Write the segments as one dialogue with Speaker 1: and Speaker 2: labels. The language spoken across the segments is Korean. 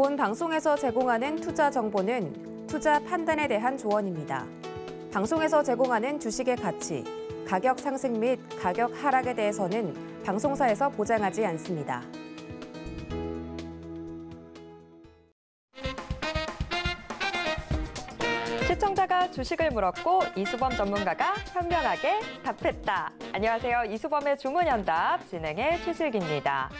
Speaker 1: 본 방송에서 제공하는 투자 정보는 투자 판단에 대한 조언입니다. 방송에서 제공하는 주식의 가치, 가격 상승 및 가격 하락에 대해서는 방송사에서 보장하지 않습니다.
Speaker 2: 시청자가 주식을 물었고 이수범 전문가가 현명하게 답했다. 안녕하세요. 이수범의 주문연답 진행의 최슬기입니다.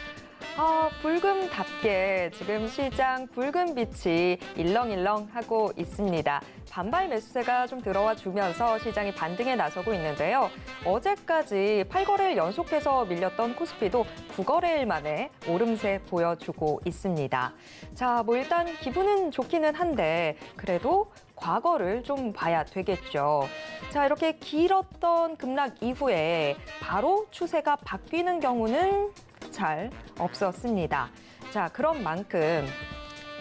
Speaker 2: 불금답게 지금 시장 붉은 빛이 일렁일렁하고 있습니다. 반발 매수세가 좀 들어와 주면서 시장이 반등에 나서고 있는데요. 어제까지 8거래일 연속해서 밀렸던 코스피도 9거래일 만에 오름세 보여주고 있습니다. 자, 일단 기분은 좋기는 한데 그래도 과거를 좀 봐야 되겠죠. 자, 이렇게 길었던 급락 이후에 바로 추세가 바뀌는 경우는 잘 없었습니다. 자, 그런 만큼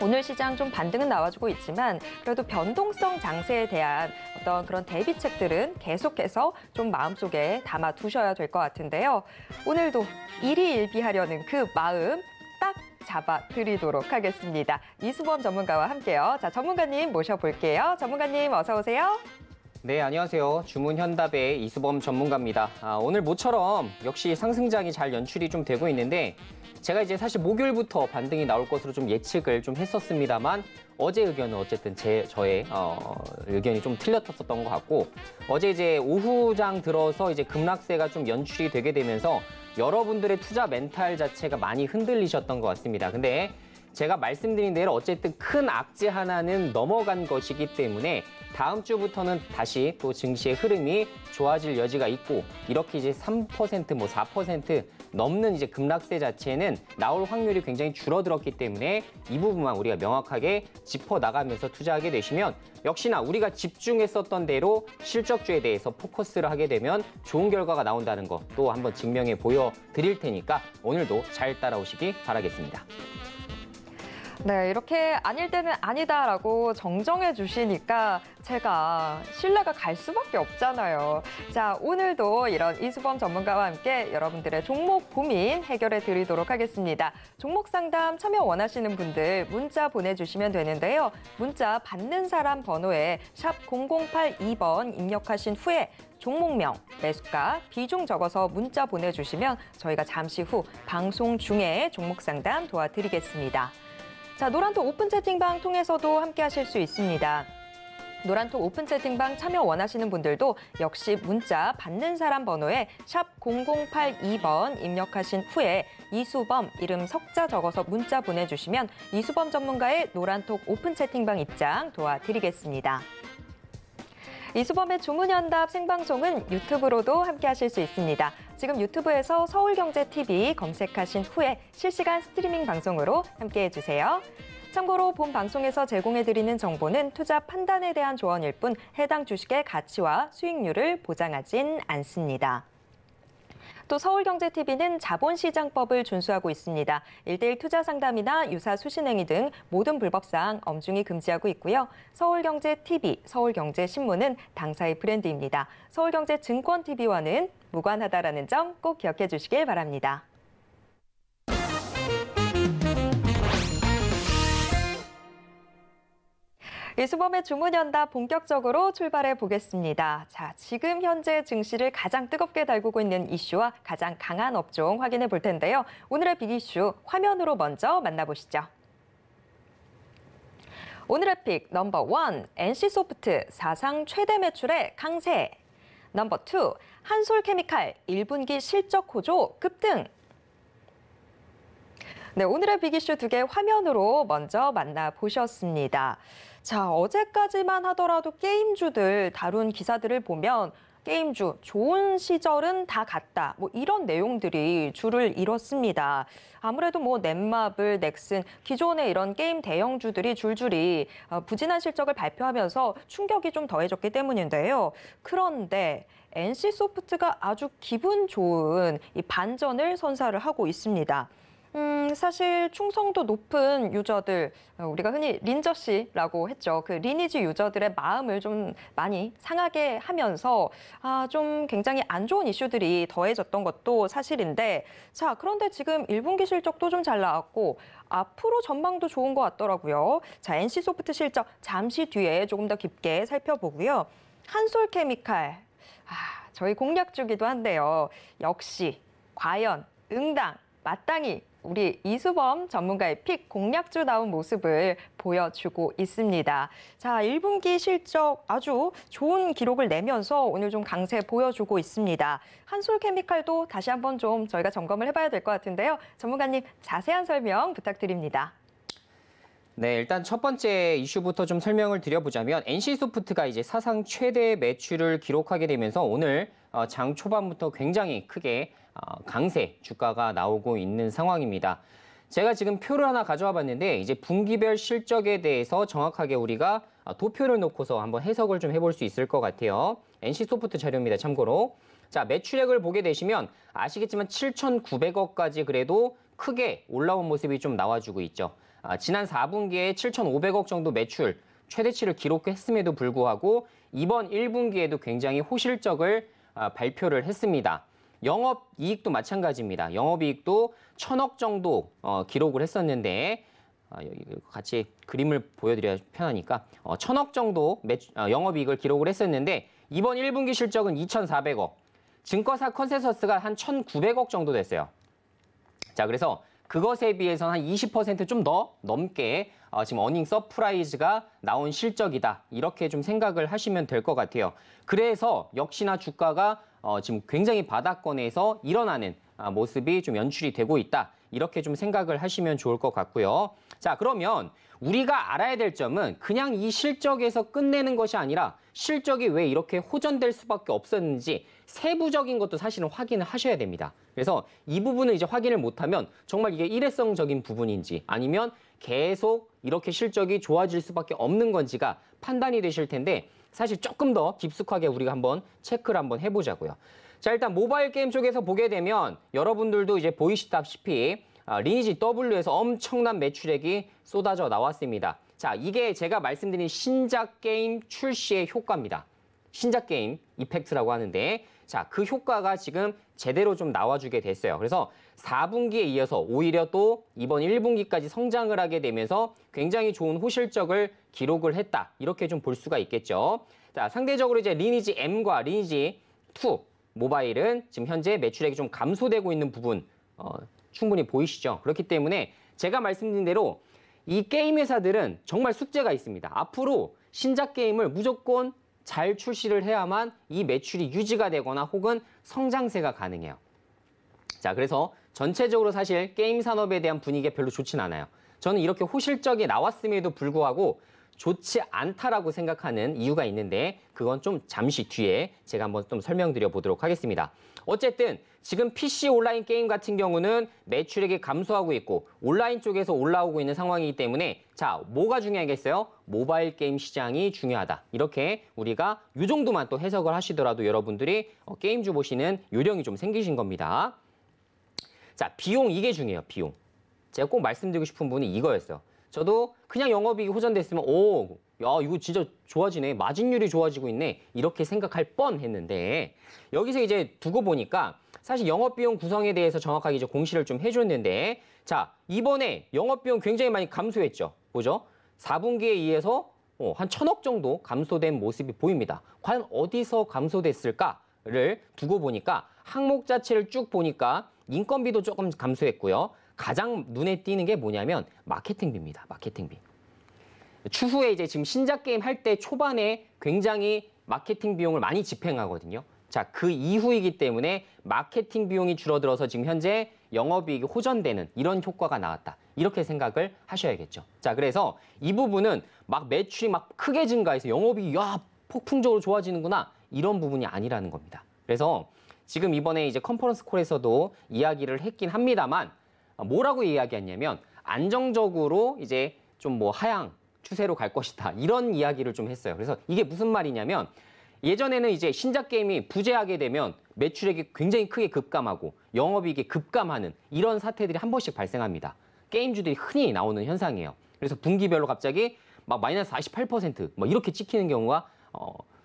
Speaker 2: 오늘 시장 좀 반등은 나와주고 있지만 그래도 변동성 장세에 대한 어떤 그런 대비책들은 계속해서 좀 마음속에 담아두셔야 될 것 같은데요. 오늘도 일희일비하려는 그 마음 딱 잡아드리도록 하겠습니다. 이수범 전문가와 함께요. 자, 전문가님 모셔볼게요. 전문가님 어서 오세요.
Speaker 3: 네, 안녕하세요. 주문현답의 이수범 전문가입니다. 오늘 모처럼 역시 상승장이 잘 연출이 좀 되고 있는데 제가 이제 사실 목요일부터 반등이 나올 것으로 좀 예측을 좀 했었습니다만 어제 의견은 어쨌든 저의 의견이 좀 틀렸었던 것 같고 어제 이제 오후장 들어서 이제 급락세가 좀 연출이 되게 되면서 여러분들의 투자 멘탈 자체가 많이 흔들리셨던 것 같습니다. 근데 제가 말씀드린 대로 어쨌든 큰 악재 하나는 넘어간 것이기 때문에 다음 주부터는 다시 또 증시의 흐름이 좋아질 여지가 있고 이렇게 이제 3% 4% 넘는 이제 급락세 자체는 나올 확률이 굉장히 줄어들었기 때문에 이 부분만 우리가 명확하게 짚어 나가면서 투자하게 되시면 역시나 우리가 집중했었던 대로 실적주에 대해서 포커스를 하게 되면 좋은 결과가 나온다는 거 또 한번 증명해 보여드릴 테니까 오늘도 잘 따라오시기 바라겠습니다.
Speaker 2: 네, 이렇게 아닐 때는 아니다라고 정정해 주시니까 제가 신뢰가 갈 수밖에 없잖아요. 자, 오늘도 이런 이수범 전문가와 함께 여러분들의 종목 고민 해결해 드리도록 하겠습니다. 종목 상담 참여 원하시는 분들 문자 보내주시면 되는데요. 문자 받는 사람 번호에 샵 0082번 입력하신 후에 종목명, 매수가, 비중 적어서 문자 보내주시면 저희가 잠시 후 방송 중에 종목 상담 도와드리겠습니다. 자, 노란톡 오픈 채팅방 통해서도 함께 하실 수 있습니다. 노란톡 오픈 채팅방 참여 원하시는 분들도 역시 문자 받는 사람 번호에 샵 0082번 입력하신 후에 이수범 이름 석자 적어서 문자 보내주시면 이수범 전문가의 노란톡 오픈 채팅방 입장 도와드리겠습니다. 이수범의 주문연답 생방송은 유튜브로도 함께 하실 수 있습니다. 지금 유튜브에서 서울경제TV 검색하신 후에 실시간 스트리밍 방송으로 함께해 주세요. 참고로 본 방송에서 제공해드리는 정보는 투자 판단에 대한 조언일 뿐 해당 주식의 가치와 수익률을 보장하진 않습니다. 또 서울경제TV는 자본시장법을 준수하고 있습니다. 1:1 투자 상담이나 유사 수신행위 등 모든 불법사항 엄중히 금지하고 있고요. 서울경제TV, 서울경제신문은 당사의 브랜드입니다. 서울경제증권TV와는 무관하다라는 점 꼭 기억해 주시길 바랍니다. 이수범의 주문연답 본격적으로 출발해 보겠습니다. 자, 지금 현재 증시를 가장 뜨겁게 달구고 있는 이슈와 가장 강한 업종 확인해 볼 텐데요. 오늘의 빅 이슈 화면으로 먼저 만나보시죠. 오늘의 픽 넘버 1, NC소프트 사상 최대 매출의 강세. 넘버 2, 한솔케미칼 1분기 실적 호조 급등. 네, 오늘의 빅 이슈 2개 화면으로 먼저 만나보셨습니다. 자, 어제까지만 하더라도 게임주들 다룬 기사들을 보면 게임주 좋은 시절은 다 갔다. 이런 내용들이 줄을 이뤘습니다. 아무래도 넷마블, 넥슨, 기존의 이런 게임 대형주들이 줄줄이 부진한 실적을 발표하면서 충격이 좀 더해졌기 때문인데요. 그런데 NC소프트가 아주 기분 좋은 이 반전을 선사를 하고 있습니다. 사실 충성도 높은 유저들, 우리가 흔히 린저씨라고 했죠. 그 리니지 유저들의 마음을 좀 많이 상하게 하면서 좀 굉장히 안 좋은 이슈들이 더해졌던 것도 사실인데, 자, 그런데 지금 1분기 실적도 좀 잘 나왔고 앞으로 전망도 좋은 것 같더라고요. 자, NC소프트 실적 잠시 뒤에 조금 더 깊게 살펴보고요. 한솔케미칼, 저희 공략주기도 한데요. 역시 과연 응당 마땅히 우리 이수범 전문가의 픽 공략주다운 모습을 보여주고 있습니다. 자, 1분기 실적 아주 좋은 기록을 내면서 오늘 좀 강세 보여주고 있습니다. 한솔케미칼도 다시 한번 좀 저희가 점검을 해봐야 될 것 같은데요. 전문가님 자세한 설명 부탁드립니다.
Speaker 3: 네, 일단 첫 번째 이슈부터 좀 설명을 드려보자면 NC소프트가 이제 사상 최대 매출을 기록하게 되면서 오늘 장 초반부터 굉장히 크게 강세 주가가 나오고 있는 상황입니다. 제가 지금 표를 하나 가져와 봤는데 이제 분기별 실적에 대해서 정확하게 우리가 도표를 놓고서 한번 해석을 좀 해볼 수 있을 것 같아요. NC소프트 자료입니다, 참고로. 자, 매출액을 보게 되시면 아시겠지만 7,900억까지 그래도 크게 올라온 모습이 좀 나와주고 있죠. 지난 4분기에 7,500억 정도 매출 최대치를 기록했음에도 불구하고 이번 1분기에도 굉장히 호실적을 발표를 했습니다. 영업이익도 마찬가지입니다. 영업이익도 1,000억 정도 기록을 했었는데 여기 같이 그림을 보여드려야 편하니까 1,000억 정도 영업이익을 기록을 했었는데 이번 1분기 실적은 2,400억, 증거사 컨센서스가 한 1,900억 정도 됐어요. 자, 그래서 그것에 비해서는 한 20% 좀 더 넘게 지금 어닝 서프라이즈가 나온 실적이다. 이렇게 좀 생각을 하시면 될 것 같아요. 그래서 역시나 주가가 지금 굉장히 바닥권에서 일어나는 모습이 좀 연출이 되고 있다. 이렇게 좀 생각을 하시면 좋을 것 같고요. 자, 그러면 우리가 알아야 될 점은 그냥 이 실적에서 끝내는 것이 아니라 실적이 왜 이렇게 호전될 수밖에 없었는지 세부적인 것도 사실은 확인을 하셔야 됩니다. 그래서 이 부분을 이제 확인을 못하면 정말 이게 일회성적인 부분인지 아니면 계속 이렇게 실적이 좋아질 수밖에 없는 건지가 판단이 되실 텐데 사실 조금 더 깊숙하게 우리가 한번 체크를 한번 해보자고요. 자, 일단 모바일 게임 쪽에서 보게 되면 여러분들도 이제 보이시다시피 리니지 W에서 엄청난 매출액이 쏟아져 나왔습니다. 자, 이게 제가 말씀드린 신작 게임 출시의 효과입니다. 신작 게임 이펙트라고 하는데 자, 그 효과가 지금 제대로 좀 나와주게 됐어요. 그래서 4분기에 이어서 오히려 또 이번 1분기까지 성장을 하게 되면서 굉장히 좋은 호실적을 기록을 했다. 이렇게 좀 볼 수가 있겠죠. 자, 상대적으로 이제 리니지 M과 리니지 2 모바일은 지금 현재 매출액이 좀 감소되고 있는 부분 충분히 보이시죠? 그렇기 때문에 제가 말씀드린 대로 이 게임 회사들은 정말 숙제가 있습니다. 앞으로 신작 게임을 무조건 잘 출시를 해야만 이 매출이 유지가 되거나 혹은 성장세가 가능해요. 자, 그래서 전체적으로 사실 게임 산업에 대한 분위기가 별로 좋진 않아요. 저는 이렇게 호실적이 나왔음에도 불구하고 좋지 않다라고 생각하는 이유가 있는데 그건 좀 잠시 뒤에 제가 한번 좀 설명드려 보도록 하겠습니다. 어쨌든 지금 PC 온라인 게임 같은 경우는 매출액이 감소하고 있고 온라인 쪽에서 올라오고 있는 상황이기 때문에 자, 뭐가 중요하겠어요? 모바일 게임 시장이 중요하다. 이렇게 우리가 이 정도만 또 해석을 하시더라도 여러분들이 게임주 보시는 요령이 좀 생기신 겁니다. 자, 비용 이게 중요해요. 비용. 제가 꼭 말씀드리고 싶은 부분이 이거였어요. 저도 그냥 영업이익이 호전됐으면 야, 이거 진짜 좋아지네. 마진율이 좋아지고 있네. 이렇게 생각할 뻔했는데 여기서 이제 두고 보니까 사실 영업비용 구성에 대해서 정확하게 이제 공시를 좀 해줬는데 자, 이번에 영업비용 굉장히 많이 감소했죠. 보죠? 4분기에 의해서 한 1,000억 정도 감소된 모습이 보입니다. 과연 어디서 감소됐을까를 두고 보니까 항목 자체를 쭉 보니까 인건비도 조금 감소했고요. 가장 눈에 띄는 게 뭐냐면 마케팅비입니다. 마케팅비. 추후에 이제 지금 신작 게임 할 때 초반에 굉장히 마케팅 비용을 많이 집행하거든요. 자, 그 이후이기 때문에 마케팅 비용이 줄어들어서 지금 현재 영업이익이 호전되는 이런 효과가 나왔다. 이렇게 생각을 하셔야겠죠. 자, 그래서 이 부분은 막 매출이 막 크게 증가해서 영업이익이 폭풍적으로 좋아지는구나. 이런 부분이 아니라는 겁니다. 그래서 지금 이번에 이제 컨퍼런스 콜에서도 이야기를 했긴 합니다만 뭐라고 이야기했냐면 안정적으로 이제 좀 뭐 하향 추세로 갈 것이다. 이런 이야기를 좀 했어요. 그래서 이게 무슨 말이냐면 예전에는 이제 신작 게임이 부재하게 되면 매출액이 굉장히 크게 급감하고 영업이익이 급감하는 이런 사태들이 한 번씩 발생합니다. 게임주들이 흔히 나오는 현상이에요. 그래서 분기별로 갑자기 막 마이너스 48%뭐 이렇게 찍히는 경우가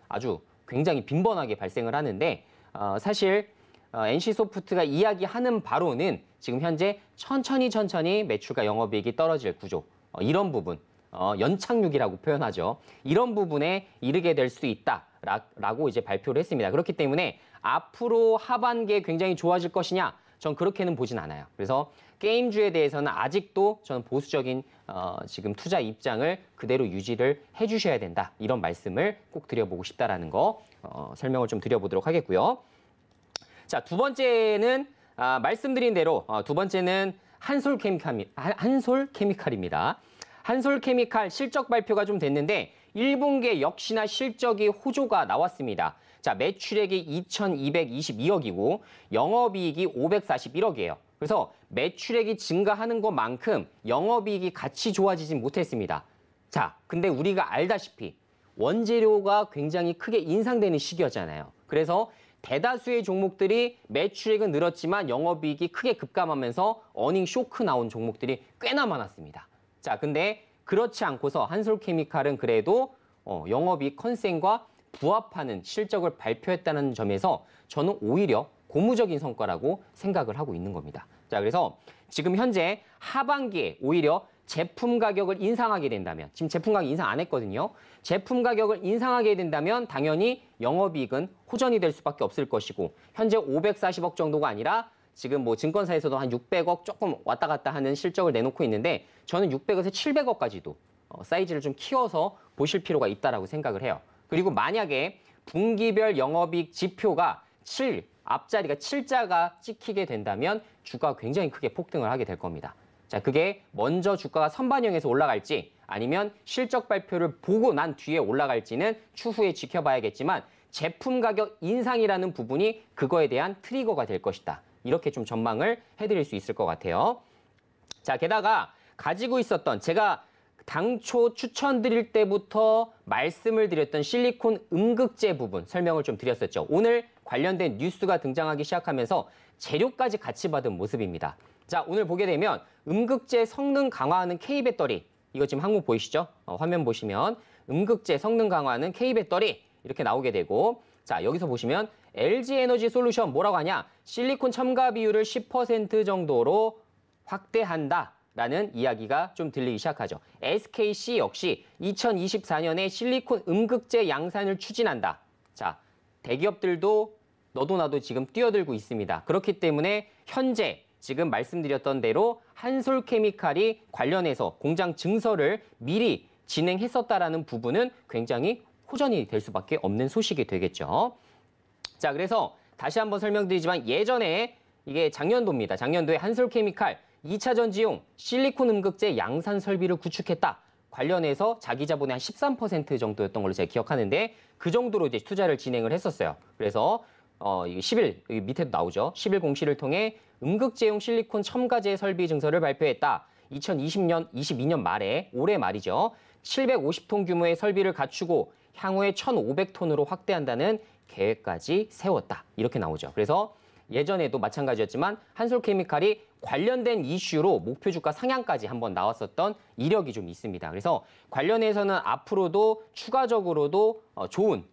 Speaker 3: 아주 굉장히 빈번하게 발생을 하는데 사실 NC소프트가 이야기하는 바로는 지금 현재 천천히 매출과 영업이익이 떨어질 구조 이런 부분 연착륙이라고 표현하죠. 이런 부분에 이르게 될 수 있다라고 이제 발표를 했습니다. 그렇기 때문에 앞으로 하반기에 굉장히 좋아질 것이냐? 전 그렇게는 보진 않아요. 그래서 게임주에 대해서는 아직도 저는 보수적인 지금 투자 입장을 그대로 유지를 해주셔야 된다. 이런 말씀을 꼭 드려보고 싶다라는 거 설명을 좀 드려보도록 하겠고요. 자, 두 번째는 말씀드린 대로 두 번째는 한솔케미칼입니다. 한솔케미칼 실적 발표가 좀 됐는데 1분기에 역시나 실적이 호조가 나왔습니다. 자, 매출액이 2,222억이고 영업이익이 541억이에요. 그래서 매출액이 증가하는 것만큼 영업이익이 같이 좋아지진 못했습니다. 자, 근데 우리가 알다시피 원재료가 굉장히 크게 인상되는 시기였잖아요. 그래서 대다수의 종목들이 매출액은 늘었지만 영업이익이 크게 급감하면서 어닝 쇼크 나온 종목들이 꽤나 많았습니다. 자, 근데 그렇지 않고서 한솔케미칼은 그래도 영업이익 컨센과 부합하는 실적을 발표했다는 점에서 저는 오히려 고무적인 성과라고 생각을 하고 있는 겁니다. 자, 그래서 지금 현재 하반기에 오히려 제품 가격을 인상하게 된다면, 지금 제품 가격 인상 안 했거든요. 제품 가격을 인상하게 된다면 당연히 영업이익은 호전이 될 수밖에 없을 것이고, 현재 540억 정도가 아니라 지금 뭐 증권사에서도 한 600억 조금 왔다 갔다 하는 실적을 내놓고 있는데, 저는 600에서 700억까지도 사이즈를 좀 키워서 보실 필요가 있다라고 생각을 해요. 그리고 만약에 분기별 영업이익 지표가 앞자리가 7자가 찍히게 된다면 주가가 굉장히 크게 폭등을 하게 될 겁니다. 자, 그게 먼저 주가가 선반영해서 올라갈지 아니면 실적 발표를 보고 난 뒤에 올라갈지는 추후에 지켜봐야겠지만 제품 가격 인상이라는 부분이 그거에 대한 트리거가 될 것이다. 이렇게 좀 전망을 해드릴 수 있을 것 같아요. 자, 게다가 가지고 있었던 제가 당초 추천드릴 때부터 말씀을 드렸던 실리콘 음극재 부분 설명을 좀 드렸었죠. 오늘 관련된 뉴스가 등장하기 시작하면서 재료까지 같이 받은 모습입니다. 자, 오늘 보게 되면 음극재 성능 강화하는 K배터리, 이거 지금 항목 보이시죠? 화면 보시면 음극재 성능 강화하는 K배터리 이렇게 나오게 되고, 자, 여기서 보시면 LG에너지솔루션 뭐라고 하냐? 실리콘 첨가 비율을 10% 정도로 확대한다. 라는 이야기가 좀 들리기 시작하죠. SKC 역시 2024년에 실리콘 음극재 양산을 추진한다. 자, 대기업들도 너도 나도 지금 뛰어들고 있습니다. 그렇기 때문에 현재 지금 말씀드렸던 대로 한솔케미칼이 관련해서 공장 증설을 미리 진행했었다라는 부분은 굉장히 호전이 될 수밖에 없는 소식이 되겠죠. 자, 그래서 다시 한번 설명드리지만 예전에 이게 작년도입니다. 작년도에 한솔케미칼 2차 전지용 실리콘 음극재 양산 설비를 구축했다. 관련해서 자기 자본의 한 13% 정도였던 걸로 제가 기억하는데 그 정도로 이제 투자를 진행을 했었어요. 그래서 이게 10일 여기 밑에도 나오죠. 10일 공시를 통해 음극재용 실리콘 첨가제 설비 증설을 발표했다. 22년 말에 올해 말이죠. 750톤 규모의 설비를 갖추고 향후에 1,500톤으로 확대한다는 계획까지 세웠다. 이렇게 나오죠. 그래서 예전에도 마찬가지였지만 한솔케미칼이 관련된 이슈로 목표 주가 상향까지 한번 나왔었던 이력이 좀 있습니다. 그래서 관련해서는 앞으로도 추가적으로도 좋은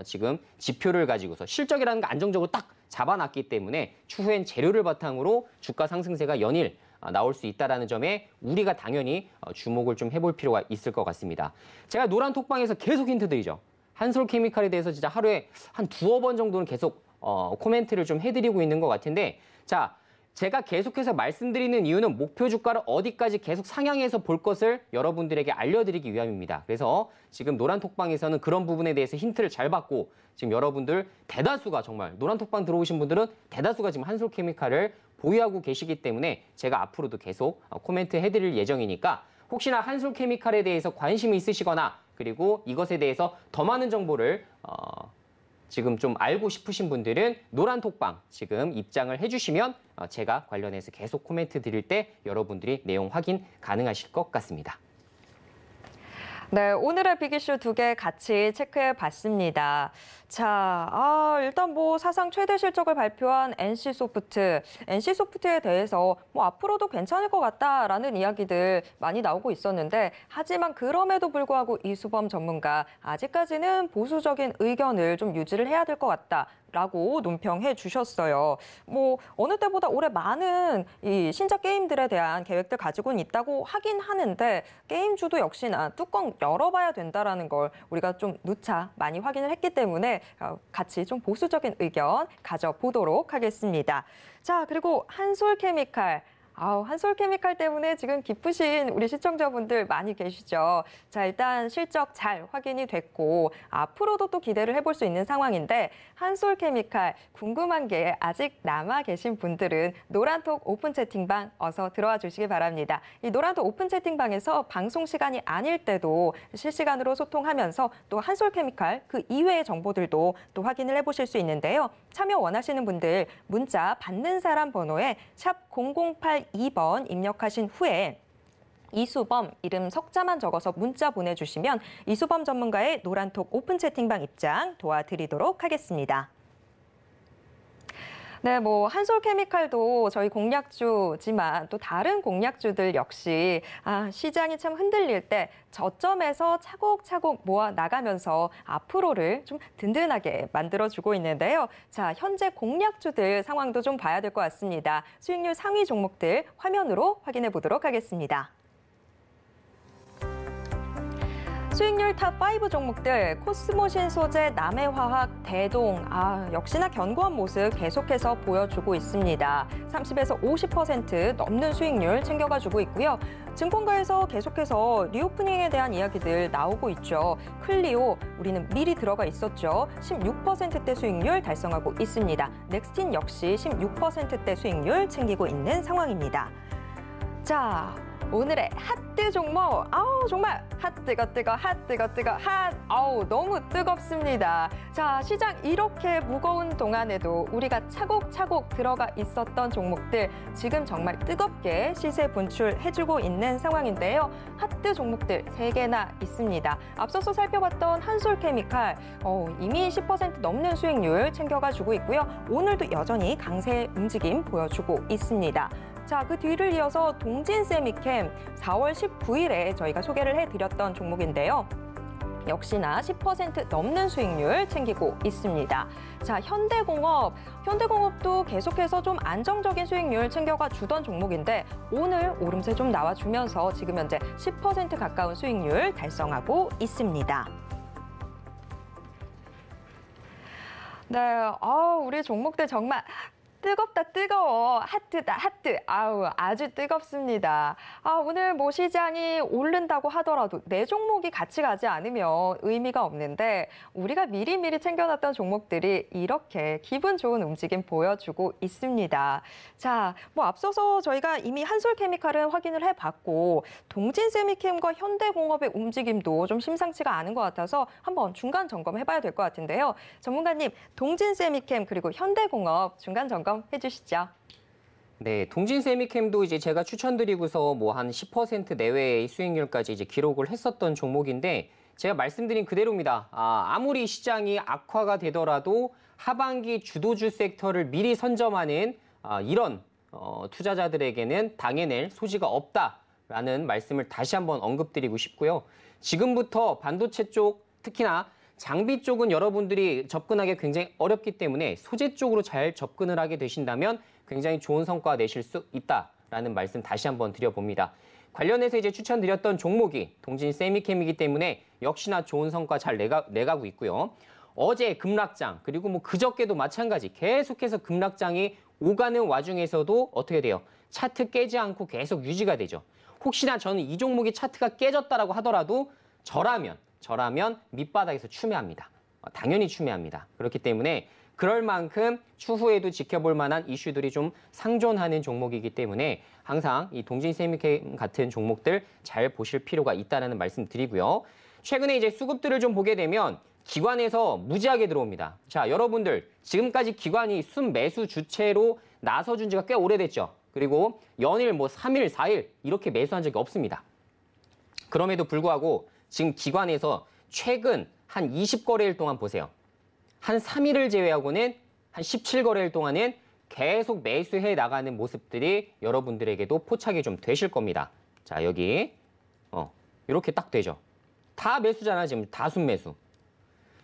Speaker 3: 지금 지표를 가지고서 실적이라는 거 안정적으로 딱 잡아놨기 때문에 추후엔 재료를 바탕으로 주가 상승세가 연일 나올 수 있다는 점에 우리가 당연히 주목을 좀 해볼 필요가 있을 것 같습니다. 제가 노란 톡방에서 계속 힌트 드리죠. 한솔케미칼에 대해서 진짜 하루에 한 2-어 번 정도는 계속 코멘트를 좀 해드리고 있는 것 같은데, 자, 제가 계속해서 말씀드리는 이유는 목표 주가를 어디까지 계속 상향해서 볼 것을 여러분들에게 알려드리기 위함입니다. 그래서 지금 노란톡방에서는 그런 부분에 대해서 힌트를 잘 받고 지금 여러분들 대다수가 정말 노란톡방 들어오신 분들은 대다수가 지금 한솔케미칼을 보유하고 계시기 때문에 제가 앞으로도 계속 코멘트 해드릴 예정이니까 혹시나 한솔케미칼에 대해서 관심이 있으시거나 그리고 이것에 대해서 더 많은 정보를 지금 좀 알고 싶으신 분들은 노란톡방 지금 입장을 해주시면 제가 관련해서 계속 코멘트 드릴 때 여러분들이 내용 확인 가능하실 것 같습니다.
Speaker 2: 네, 오늘의 빅 이슈 2개 같이 체크해 봤습니다. 자, 일단 사상 최대 실적을 발표한 NC소프트에 대해서 앞으로도 괜찮을 것 같다라는 이야기들 많이 나오고 있었는데, 하지만 그럼에도 불구하고 이수범 전문가 아직까지는 보수적인 의견을 좀 유지를 해야 될 것 같다라고 논평해 주셨어요. 어느 때보다 올해 많은 이 신작 게임들에 대한 계획들 가지고는 있다고 하긴 하는데, 게임주도 역시나 뚜껑 열어봐야 된다라는 걸 우리가 좀 누차 많이 확인을 했기 때문에 같이 좀 보수적인 의견 가져보도록 하겠습니다. 자, 그리고 한솔케미칼. 한솔케미칼 때문에 지금 기쁘신 우리 시청자분들 많이 계시죠. 자, 일단 실적 잘 확인이 됐고 앞으로도 또 기대를 해볼 수 있는 상황인데, 한솔케미칼 궁금한 게 아직 남아 계신 분들은 노란톡 오픈 채팅방 어서 들어와 주시기 바랍니다. 이 노란톡 오픈 채팅방에서 방송 시간이 아닐 때도 실시간으로 소통하면서 또 한솔케미칼 그 이외의 정보들도 또 확인을 해보실 수 있는데요. 참여 원하시는 분들 문자 받는 사람 번호에 샵 0082번 입력하신 후에 이수범 이름 석자만 적어서 문자 보내주시면 이수범 전문가의 노란톡 오픈 채팅방 입장 도와드리도록 하겠습니다. 네, 한솔케미칼도 저희 공약주지만 또 다른 공약주들 역시 시장이 참 흔들릴 때 저점에서 차곡차곡 모아 나가면서 앞으로를 좀 든든하게 만들어주고 있는데요. 자, 현재 공약주들 상황도 좀 봐야 될 것 같습니다. 수익률 상위 종목들 화면으로 확인해 보도록 하겠습니다. 수익률 탑5 종목들, 코스모신 소재, 남해화학, 대동, 역시나 견고한 모습 계속해서 보여주고 있습니다. 30에서 50% 넘는 수익률 챙겨가주고 있고요. 증권가에서 계속해서 리오프닝에 대한 이야기들 나오고 있죠. 클리오, 우리는 미리 들어가 있었죠. 16%대 수익률 달성하고 있습니다. 넥스틴 역시 16%대 수익률 챙기고 있는 상황입니다. 자, 오늘의 핫뜨 종목, 정말 핫 뜨거, 너무 뜨겁습니다. 자, 시장 이렇게 무거운 동안에도 우리가 차곡차곡 들어가 있었던 종목들 지금 정말 뜨겁게 시세 분출해주고 있는 상황인데요. 핫뜨 종목들 3개나 있습니다. 앞서서 살펴봤던 한솔케미칼, 이미 10% 넘는 수익률 챙겨가지고 있고요. 오늘도 여전히 강세 움직임 보여주고 있습니다. 자, 그 뒤를 이어서 동진세미캠 4월 19일에 저희가 소개를 해드렸던 종목인데요. 역시나 10% 넘는 수익률 챙기고 있습니다. 자, 현대공업도 계속해서 좀 안정적인 수익률 챙겨가 주던 종목인데 오늘 오름세 좀 나와주면서 지금 현재 10% 가까운 수익률 달성하고 있습니다. 네, 우리 종목들 정말 뜨겁다, 뜨거워. 핫뜨다, 핫뜨. 아주 뜨겁습니다. 오늘 시장이 오른다고 하더라도 내 종목이 같이 가지 않으면 의미가 없는데 우리가 미리미리 챙겨놨던 종목들이 이렇게 기분 좋은 움직임 보여주고 있습니다. 자, 앞서서 저희가 이미 한솔케미칼은 확인을 해봤고 동진세미캠과 현대공업의 움직임도 좀 심상치가 않은 것 같아서 한번 중간 점검해봐야 될 것 같은데요. 전문가님, 동진세미캠 그리고 현대공업 중간 점검 해주시죠.
Speaker 3: 네, 동진세미캠도 이제 제가 추천드리고서 한 10% 내외의 수익률까지 이제 기록을 했었던 종목인데 제가 말씀드린 그대로입니다. 아무리 시장이 악화가 되더라도 하반기 주도주 섹터를 미리 선점하는 이런 투자자들에게는 당해낼 소지가 없다라는 말씀을 다시 한번 언급드리고 싶고요. 지금부터 반도체 쪽, 특히나 장비 쪽은 여러분들이 접근하기 굉장히 어렵기 때문에 소재 쪽으로 잘 접근을 하게 되신다면 굉장히 좋은 성과 내실 수 있다라는 말씀 다시 한번 드려봅니다. 관련해서 이제 추천드렸던 종목이 동진세미캠이기 때문에 역시나 좋은 성과 잘 내가고 있고요. 어제 급락장, 그리고 그저께도 마찬가지 계속해서 급락장이 오가는 와중에서도 어떻게 돼요? 차트 깨지 않고 계속 유지가 되죠. 혹시나 저는 이 종목이 차트가 깨졌다라고 하더라도 저라면 밑바닥에서 추매합니다. 당연히 추매합니다. 그렇기 때문에 그럴 만큼 추후에도 지켜볼 만한 이슈들이 좀 상존하는 종목이기 때문에 항상 이 동진세미캠 같은 종목들 잘 보실 필요가 있다는 말씀 드리고요. 최근에 이제 수급들을 좀 보게 되면 기관에서 무지하게 들어옵니다. 자, 여러분들 지금까지 기관이 순매수 주체로 나서준 지가 꽤 오래됐죠. 그리고 연일 3일, 4일 이렇게 매수한 적이 없습니다. 그럼에도 불구하고 지금 기관에서 최근 한 20거래일 동안 보세요. 한 3일을 제외하고는 한 17거래일 동안은 계속 매수해 나가는 모습들이 여러분들에게도 포착이 좀 되실 겁니다. 자, 여기 이렇게 딱 되죠. 다 매수잖아, 지금 다 순매수.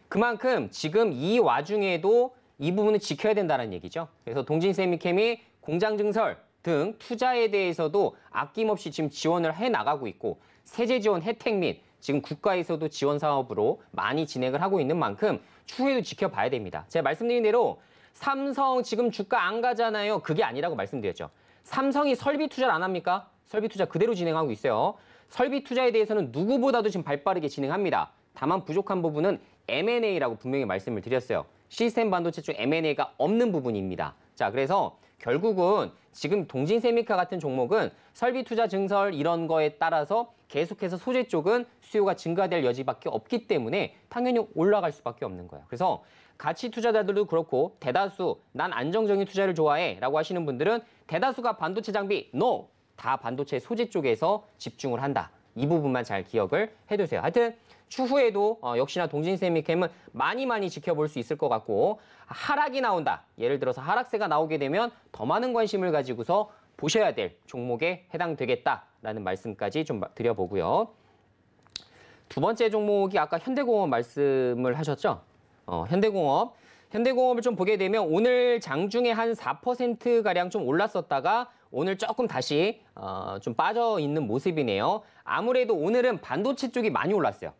Speaker 3: 그만큼 지금 이 와중에도 이 부분은 지켜야 된다는 얘기죠. 그래서 동진세미캠이 공장증설 등 투자에 대해서도 아낌없이 지금 지원을 해 나가고 있고 세제 지원 혜택 및 지금 국가에서도 지원 사업으로 많이 진행을 하고 있는 만큼 추후에도 지켜봐야 됩니다. 제가 말씀드린 대로 삼성 지금 주가 안 가잖아요. 그게 아니라고 말씀드렸죠. 삼성이 설비 투자를 안 합니까? 설비 투자 그대로 진행하고 있어요. 설비 투자에 대해서는 누구보다도 지금 발빠르게 진행합니다. 다만 부족한 부분은 M&A라고 분명히 말씀을 드렸어요. 시스템 반도체 쪽 M&A가 없는 부분입니다. 자, 그래서 결국은 지금 동진세미카 같은 종목은 설비 투자 증설 이런 거에 따라서 계속해서 소재 쪽은 수요가 증가될 여지밖에 없기 때문에 당연히 올라갈 수밖에 없는 거예요. 그래서 가치 투자자들도 그렇고 대다수 난 안정적인 투자를 좋아해 라고 하시는 분들은 대다수가 반도체 장비 NO! 다 반도체 소재 쪽에서 집중을 한다. 이 부분만 잘 기억을 해두세요. 하여튼 추후에도 역시나 동진세미캠은 많이 지켜볼 수 있을 것 같고 하락이 나온다. 예를 들어서 하락세가 나오게 되면 더 많은 관심을 가지고서 보셔야 될 종목에 해당되겠다라는 말씀까지 좀 드려보고요. 두 번째 종목이 아까 현대공업 말씀을 하셨죠? 현대공업을 좀 보게 되면 오늘 장중에 한 4%가량 좀 올랐었다가 오늘 조금 다시 좀 빠져 있는 모습이네요. 아무래도 오늘은 반도체 쪽이 많이 올랐어요.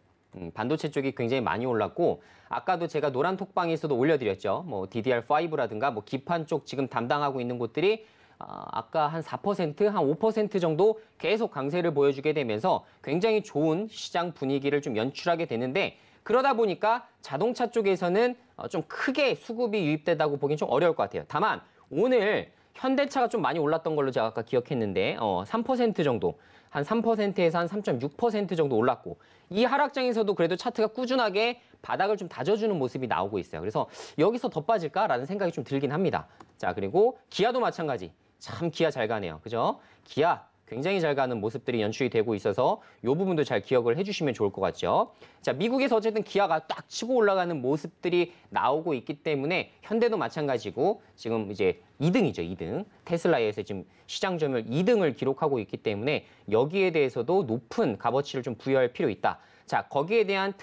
Speaker 3: 반도체 쪽이 굉장히 많이 올랐고 아까도 제가 노란 톡방에서도 올려드렸죠. 뭐 DDR5라든가 뭐 기판 쪽 지금 담당하고 있는 곳들이 아까 한 4%, 한 5% 정도 계속 강세를 보여주게 되면서 굉장히 좋은 시장 분위기를 좀 연출하게 되는데 그러다 보니까 자동차 쪽에서는 좀 크게 수급이 유입되다고 보기엔 좀 어려울 것 같아요. 다만 오늘 현대차가 좀 많이 올랐던 걸로 제가 아까 기억했는데 3% 정도, 한 3%에서 한 3.6% 정도 올랐고 이 하락장에서도 그래도 차트가 꾸준하게 바닥을 좀 다져주는 모습이 나오고 있어요. 그래서 여기서 더 빠질까라는 생각이 좀 들긴 합니다. 자, 그리고 기아도 마찬가지. 참 기아 잘 가네요. 그죠? 기아 굉장히 잘 가는 모습들이 연출이 되고 있어서 이 부분도 잘 기억을 해주시면 좋을 것 같죠. 자, 미국에서 어쨌든 기아가 딱 치고 올라가는 모습들이 나오고 있기 때문에 현대도 마찬가지고 지금 이제 2등이죠, 2등. 테슬라에서 지금 시장 점유율 2등을 기록하고 있기 때문에 여기에 대해서도 높은 값어치를 좀 부여할 필요 있다. 자, 거기에 대한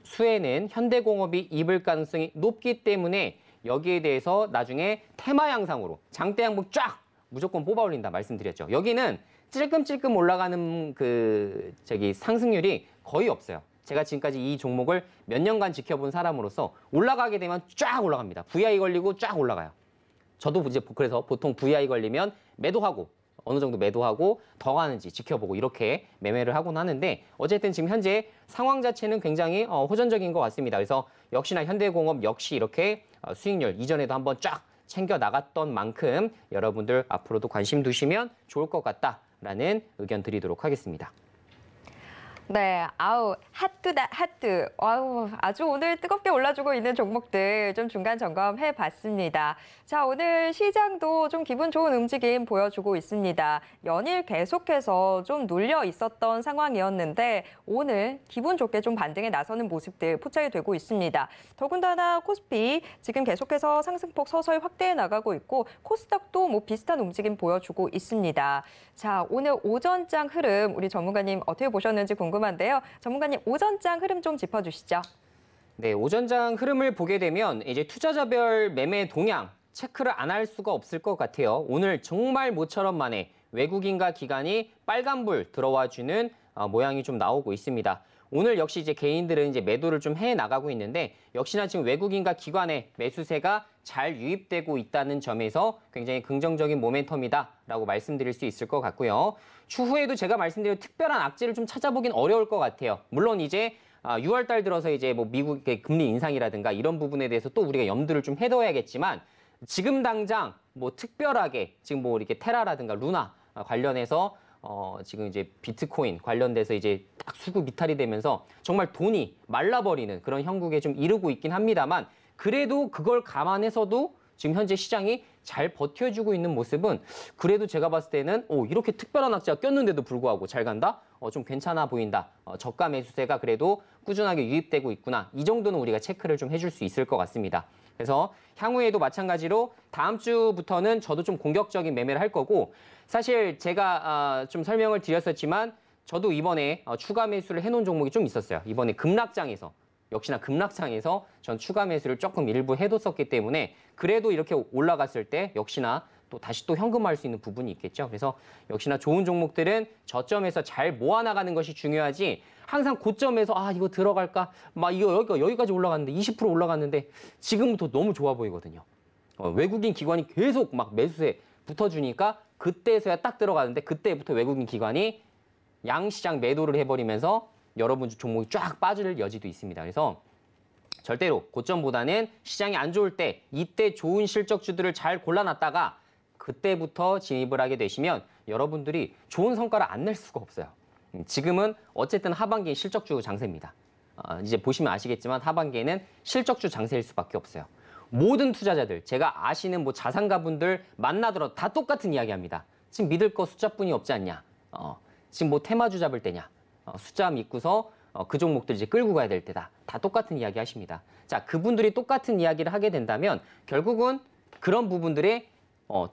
Speaker 3: 수혜는 현대공업이 입을 가능성이 높기 때문에 여기에 대해서 나중에 테마 양상으로 장대 양봉 쫙 무조건 뽑아 올린다 말씀드렸죠. 여기는 찔끔찔끔 올라가는 상승률이 거의 없어요. 제가 지금까지 이 종목을 몇 년간 지켜본 사람으로서 올라가게 되면 쫙 올라갑니다. VI 걸리고 쫙 올라가요. 저도 이제 그래서 보통 VI 걸리면 매도하고 어느 정도 매도하고 더 가는지 지켜보고 이렇게 매매를 하곤 하는데 어쨌든 지금 현재 상황 자체는 굉장히 호전적인 것 같습니다. 그래서 역시나 현대공업 역시 이렇게 수익률 이전에도 한번 쫙 챙겨 나갔던 만큼 여러분들 앞으로도 관심 두시면 좋을 것 같다라는 의견 드리도록 하겠습니다.
Speaker 2: 네, 아우 핫뜨다 핫뜨. 아우 아주 오늘 뜨겁게 올라주고 있는 종목들 좀 중간 점검해 봤습니다. 자, 오늘 시장도 좀 기분 좋은 움직임 보여주고 있습니다. 연일 계속해서 좀 눌려 있었던 상황이었는데 오늘 기분 좋게 좀 반등에 나서는 모습들 포착이 되고 있습니다. 더군다나 코스피 지금 계속해서 상승폭 서서히 확대해 나가고 있고 코스닥도 뭐 비슷한 움직임 보여주고 있습니다. 자, 오늘 오전장 흐름 우리 전문가님 어떻게 보셨는지 궁금한데요. 전문가님 오전장 흐름 좀 짚어주시죠.
Speaker 3: 네, 오전장 흐름을 보게 되면 이제 투자자별 매매 동향 체크를 안 할 수가 없을 것 같아요. 오늘 정말 모처럼 만에 외국인과 기관이 빨간불 들어와주는 모양이 좀 나오고 있습니다. 오늘 역시 이제 개인들은 이제 매도를 좀 해 나가고 있는데 역시나 지금 외국인과 기관의 매수세가 잘 유입되고 있다는 점에서 굉장히 긍정적인 모멘텀이다라고 말씀드릴 수 있을 것 같고요. 추후에도 제가 말씀드린 특별한 악재를 좀 찾아보긴 어려울 것 같아요. 물론 이제 6월 달 들어서 이제 뭐 미국의 금리 인상이라든가 이런 부분에 대해서 또 우리가 염두를 좀 해둬야겠지만 지금 당장 뭐 특별하게 지금 뭐 이렇게 테라라든가 루나 관련해서 지금 이제 비트코인 관련돼서 이제 딱 수급 이탈이 되면서 정말 돈이 말라버리는 그런 형국에 좀 이르고 있긴 합니다만 그래도 그걸 감안해서도 지금 현재 시장이 잘 버텨주고 있는 모습은 그래도 제가 봤을 때는 이렇게 특별한 악재가 꼈는데도 불구하고 잘 간다? 좀 괜찮아 보인다. 저가 매수세가 그래도 꾸준하게 유입되고 있구나. 이 정도는 우리가 체크를 좀 해줄 수 있을 것 같습니다. 그래서 향후에도 마찬가지로 다음 주부터는 저도 좀 공격적인 매매를 할 거고 사실 제가 좀 설명을 드렸었지만 저도 이번에 추가 매수를 해놓은 종목이 좀 있었어요. 이번에 급락장에서. 역시나 급락장에서 전 추가 매수를 조금 일부 해뒀었기 때문에 그래도 이렇게 올라갔을 때 역시나 또 다시 또 현금화할 수 있는 부분이 있겠죠. 그래서 역시나 좋은 종목들은 저점에서 잘 모아나가는 것이 중요하지 항상 고점에서 이거 들어갈까? 막 이거 여기까지 올라갔는데 20% 올라갔는데 지금부터 너무 좋아 보이거든요. 외국인 기관이 계속 막 매수세 붙어주니까 그때서야 딱 들어가는데 그때부터 외국인 기관이 양시장 매도를 해버리면서 여러분 종목이 쫙 빠질 여지도 있습니다. 그래서 절대로 고점보다는 시장이 안 좋을 때 이때 좋은 실적주들을 잘 골라놨다가 그때부터 진입을 하게 되시면 여러분들이 좋은 성과를 안 낼 수가 없어요. 지금은 어쨌든 하반기엔 실적주 장세입니다. 이제 보시면 아시겠지만 하반기에는 실적주 장세일 수밖에 없어요. 모든 투자자들, 제가 아시는 자산가분들 만나들어 다 똑같은 이야기 합니다. 지금 믿을 거 숫자뿐이 없지 않냐. 지금 테마주 잡을 때냐. 숫자 믿고서 그 종목들 이제 끌고 가야 될 때다. 다 똑같은 이야기 하십니다. 자, 그분들이 똑같은 이야기를 하게 된다면 결국은 그런 부분들의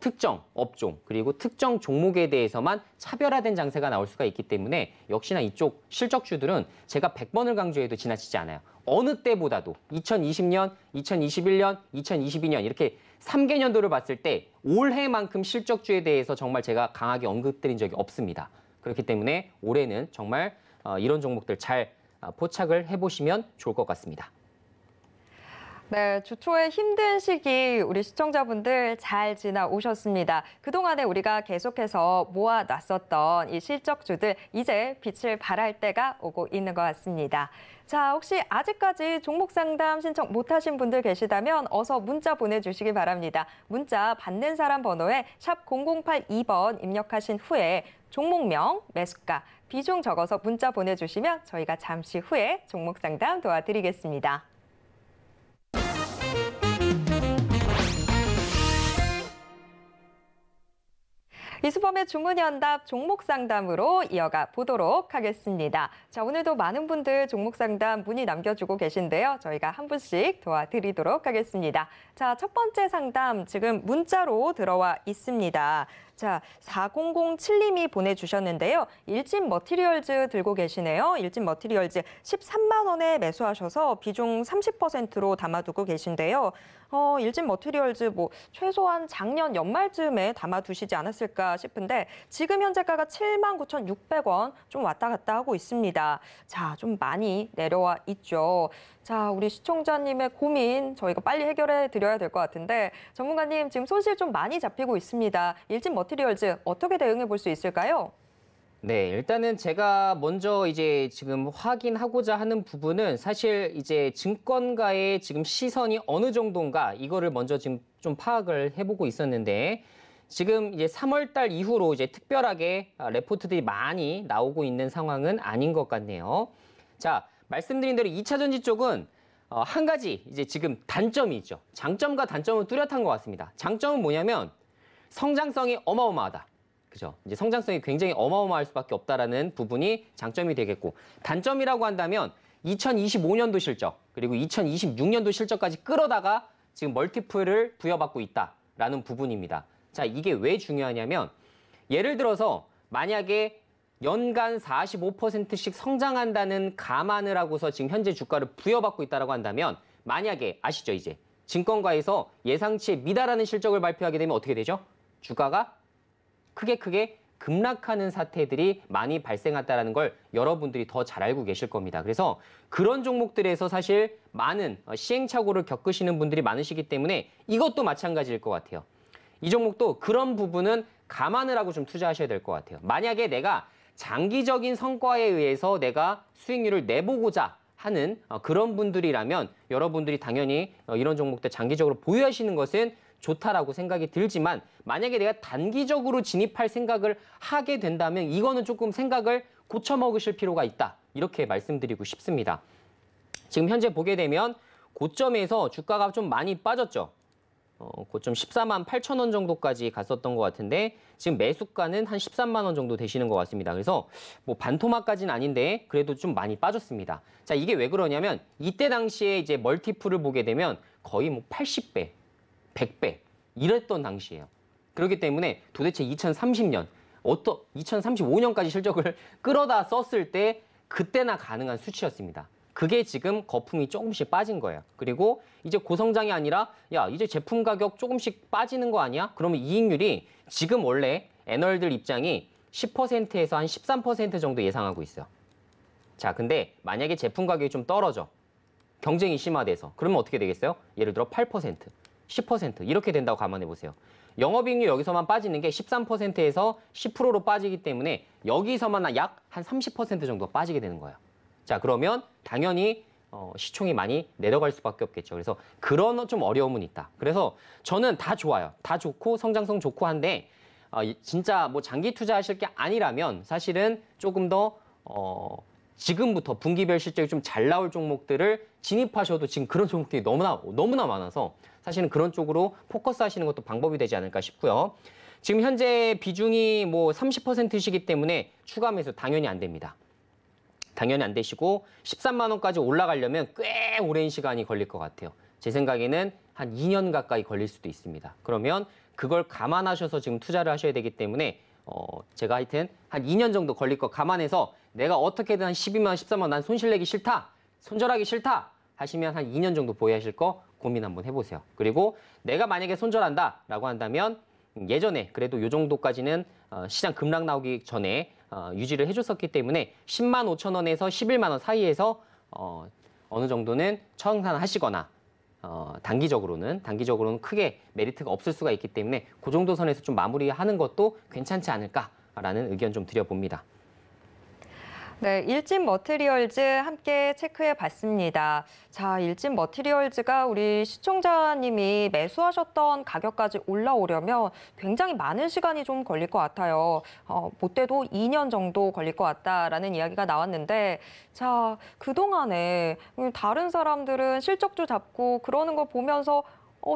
Speaker 3: 특정 업종 그리고 특정 종목에 대해서만 차별화된 장세가 나올 수가 있기 때문에 역시나 이쪽 실적주들은 제가 100번을 강조해도 지나치지 않아요. 어느 때보다도 2020년, 2021년, 2022년 이렇게 3개년도를 봤을 때 올해만큼 실적주에 대해서 정말 제가 강하게 언급드린 적이 없습니다. 그렇기 때문에 올해는 정말 이런 종목들 잘 포착을 해보시면 좋을 것 같습니다.
Speaker 2: 네, 주 초에 힘든 시기 우리 시청자분들 잘 지나오셨습니다. 그동안에 우리가 계속해서 모아놨었던 이 실적주들 이제 빛을 발할 때가 오고 있는 것 같습니다. 자, 혹시 아직까지 종목 상담 신청 못하신 분들 계시다면 어서 문자 보내주시기 바랍니다. 문자 받는 사람 번호에 샵 0082번 입력하신 후에 종목명, 매수가, 비중 적어서 문자 보내주시면 저희가 잠시 후에 종목 상담 도와드리겠습니다. 이수범의 주문연답 종목 상담으로 이어가 보도록 하겠습니다. 자, 오늘도 많은 분들 종목 상담 문의 남겨주고 계신데요. 저희가 한 분씩 도와드리도록 하겠습니다. 자, 첫 번째 상담 지금 문자로 들어와 있습니다. 자, 4007님이 보내주셨는데요. 일진 머티리얼즈 들고 계시네요. 일진 머티리얼즈 13만 원에 매수하셔서 비중 30%로 담아두고 계신데요. 일진 머티리얼즈 최소한 작년 연말쯤에 담아두시지 않았을까 싶은데 지금 현재가가 79,600원 좀 왔다 갔다 하고 있습니다. 자, 좀 많이 내려와 있죠. 자, 우리 시청자님의 고민 저희가 빨리 해결해 드려야 될 것 같은데 전문가님 지금 손실 좀 많이 잡히고 있습니다. 일진 머티리얼즈 어떻게 대응해 볼 수 있을까요?
Speaker 3: 네, 일단은 제가 먼저 이제 지금 확인하고자 하는 부분은 사실 이제 증권가의 지금 시선이 어느 정도인가 이거를 먼저 지금 좀 파악을 해보고 있었는데 지금 이제 3월 달 이후로 이제 특별하게 레포트들이 많이 나오고 있는 상황은 아닌 것 같네요. 자, 말씀드린 대로 2차 전지 쪽은 한 가지 이제 지금 단점이 있죠. 장점과 단점은 뚜렷한 것 같습니다. 장점은 뭐냐면 성장성이 어마어마하다. 그죠? 이제 성장성이 굉장히 어마어마할 수밖에 없다라는 부분이 장점이 되겠고 단점이라고 한다면 2025년도 실적 그리고 2026년도 실적까지 끌어다가 지금 멀티플을 부여받고 있다라는 부분입니다. 자, 이게 왜 중요하냐면 예를 들어서 만약에 연간 45%씩 성장한다는 감안을 하고서 지금 현재 주가를 부여받고 있다고 한다면 만약에 아시죠 이제 증권가에서 예상치에 미달하는 실적을 발표하게 되면 어떻게 되죠? 주가가 크게 급락하는 사태들이 많이 발생했다는 걸 여러분들이 더 잘 알고 계실 겁니다. 그래서 그런 종목들에서 사실 많은 시행착오를 겪으시는 분들이 많으시기 때문에 이것도 마찬가지일 것 같아요. 이 종목도 그런 부분은 감안을 하고 좀 투자하셔야 될 것 같아요. 만약에 내가 장기적인 성과에 의해서 내가 수익률을 내보고자 하는 그런 분들이라면 여러분들이 당연히 이런 종목들 장기적으로 보유하시는 것은 좋다라고 생각이 들지만 만약에 내가 단기적으로 진입할 생각을 하게 된다면 이거는 조금 생각을 고쳐먹으실 필요가 있다. 이렇게 말씀드리고 싶습니다. 지금 현재 보게 되면 고점에서 주가가 좀 많이 빠졌죠. 고점 14만 8천 원 정도까지 갔었던 것 같은데 지금 매수가는 한 13만 원 정도 되시는 것 같습니다. 그래서 뭐 반토막까지는 아닌데 그래도 좀 많이 빠졌습니다. 자, 이게 왜 그러냐면 이때 당시에 이제 멀티플을 보게 되면 거의 뭐 80배, 100배 이랬던 당시예요. 그렇기 때문에 도대체 2030년, 2035년까지 실적을 끌어다 썼을 때 그때나 가능한 수치였습니다. 그게 지금 거품이 조금씩 빠진 거예요. 그리고 이제 고성장이 아니라 야, 이제 제품 가격 조금씩 빠지는 거 아니야? 그러면 이익률이 지금 원래 애널들 입장이 10%에서 한 13% 정도 예상하고 있어요. 자, 근데 만약에 제품 가격이 좀 떨어져. 경쟁이 심화돼서. 그러면 어떻게 되겠어요? 예를 들어 8%, 10% 이렇게 된다고 감안해 보세요. 영업이익률 여기서만 빠지는 게 13%에서 10%로 빠지기 때문에 여기서만 약 한 30% 정도 빠지게 되는 거예요. 자, 그러면 당연히 시총이 많이 내려갈 수밖에 없겠죠. 그래서 그런 좀 어려움은 있다. 그래서 저는 다 좋아요. 다 좋고 성장성 좋고 한데 진짜 뭐 장기 투자하실 게 아니라면 사실은 조금 더 지금부터 분기별 실적이 좀 잘 나올 종목들을 진입하셔도 지금 그런 종목들이 너무나 많아서 사실은 그런 쪽으로 포커스 하시는 것도 방법이 되지 않을까 싶고요. 지금 현재 비중이 뭐 30%시기 때문에 추가 매수 당연히 안 됩니다. 당연히 안 되시고 13만 원까지 올라가려면 꽤 오랜 시간이 걸릴 것 같아요. 제 생각에는 한 2년 가까이 걸릴 수도 있습니다. 그러면 그걸 감안하셔서 지금 투자를 하셔야 되기 때문에 제가 하여튼 한 2년 정도 걸릴 거 감안해서 내가 어떻게든 한 12만 원, 13만 원 난 손실내기 싫다, 손절하기 싫다 하시면 한 2년 정도 보유하실 거 고민 한번 해보세요. 그리고 내가 만약에 손절한다라고 한다면 예전에 그래도 이 정도까지는 시장 급락 나오기 전에 유지를 해줬었기 때문에 10만 5천 원에서 11만 원 사이에서 어느 정도는 청산하시거나 단기적으로는 크게 메리트가 없을 수가 있기 때문에 그 정도 선에서 좀 마무리하는 것도 괜찮지 않을까라는 의견 좀 드려봅니다.
Speaker 2: 네, 일진 머티리얼즈 함께 체크해 봤습니다. 자, 일진 머티리얼즈가 우리 시청자님이 매수하셨던 가격까지 올라오려면 굉장히 많은 시간이 좀 걸릴 것 같아요. 못돼도 2년 정도 걸릴 것 같다라는 이야기가 나왔는데, 자, 그동안에 다른 사람들은 실적주 잡고 그러는 거 보면서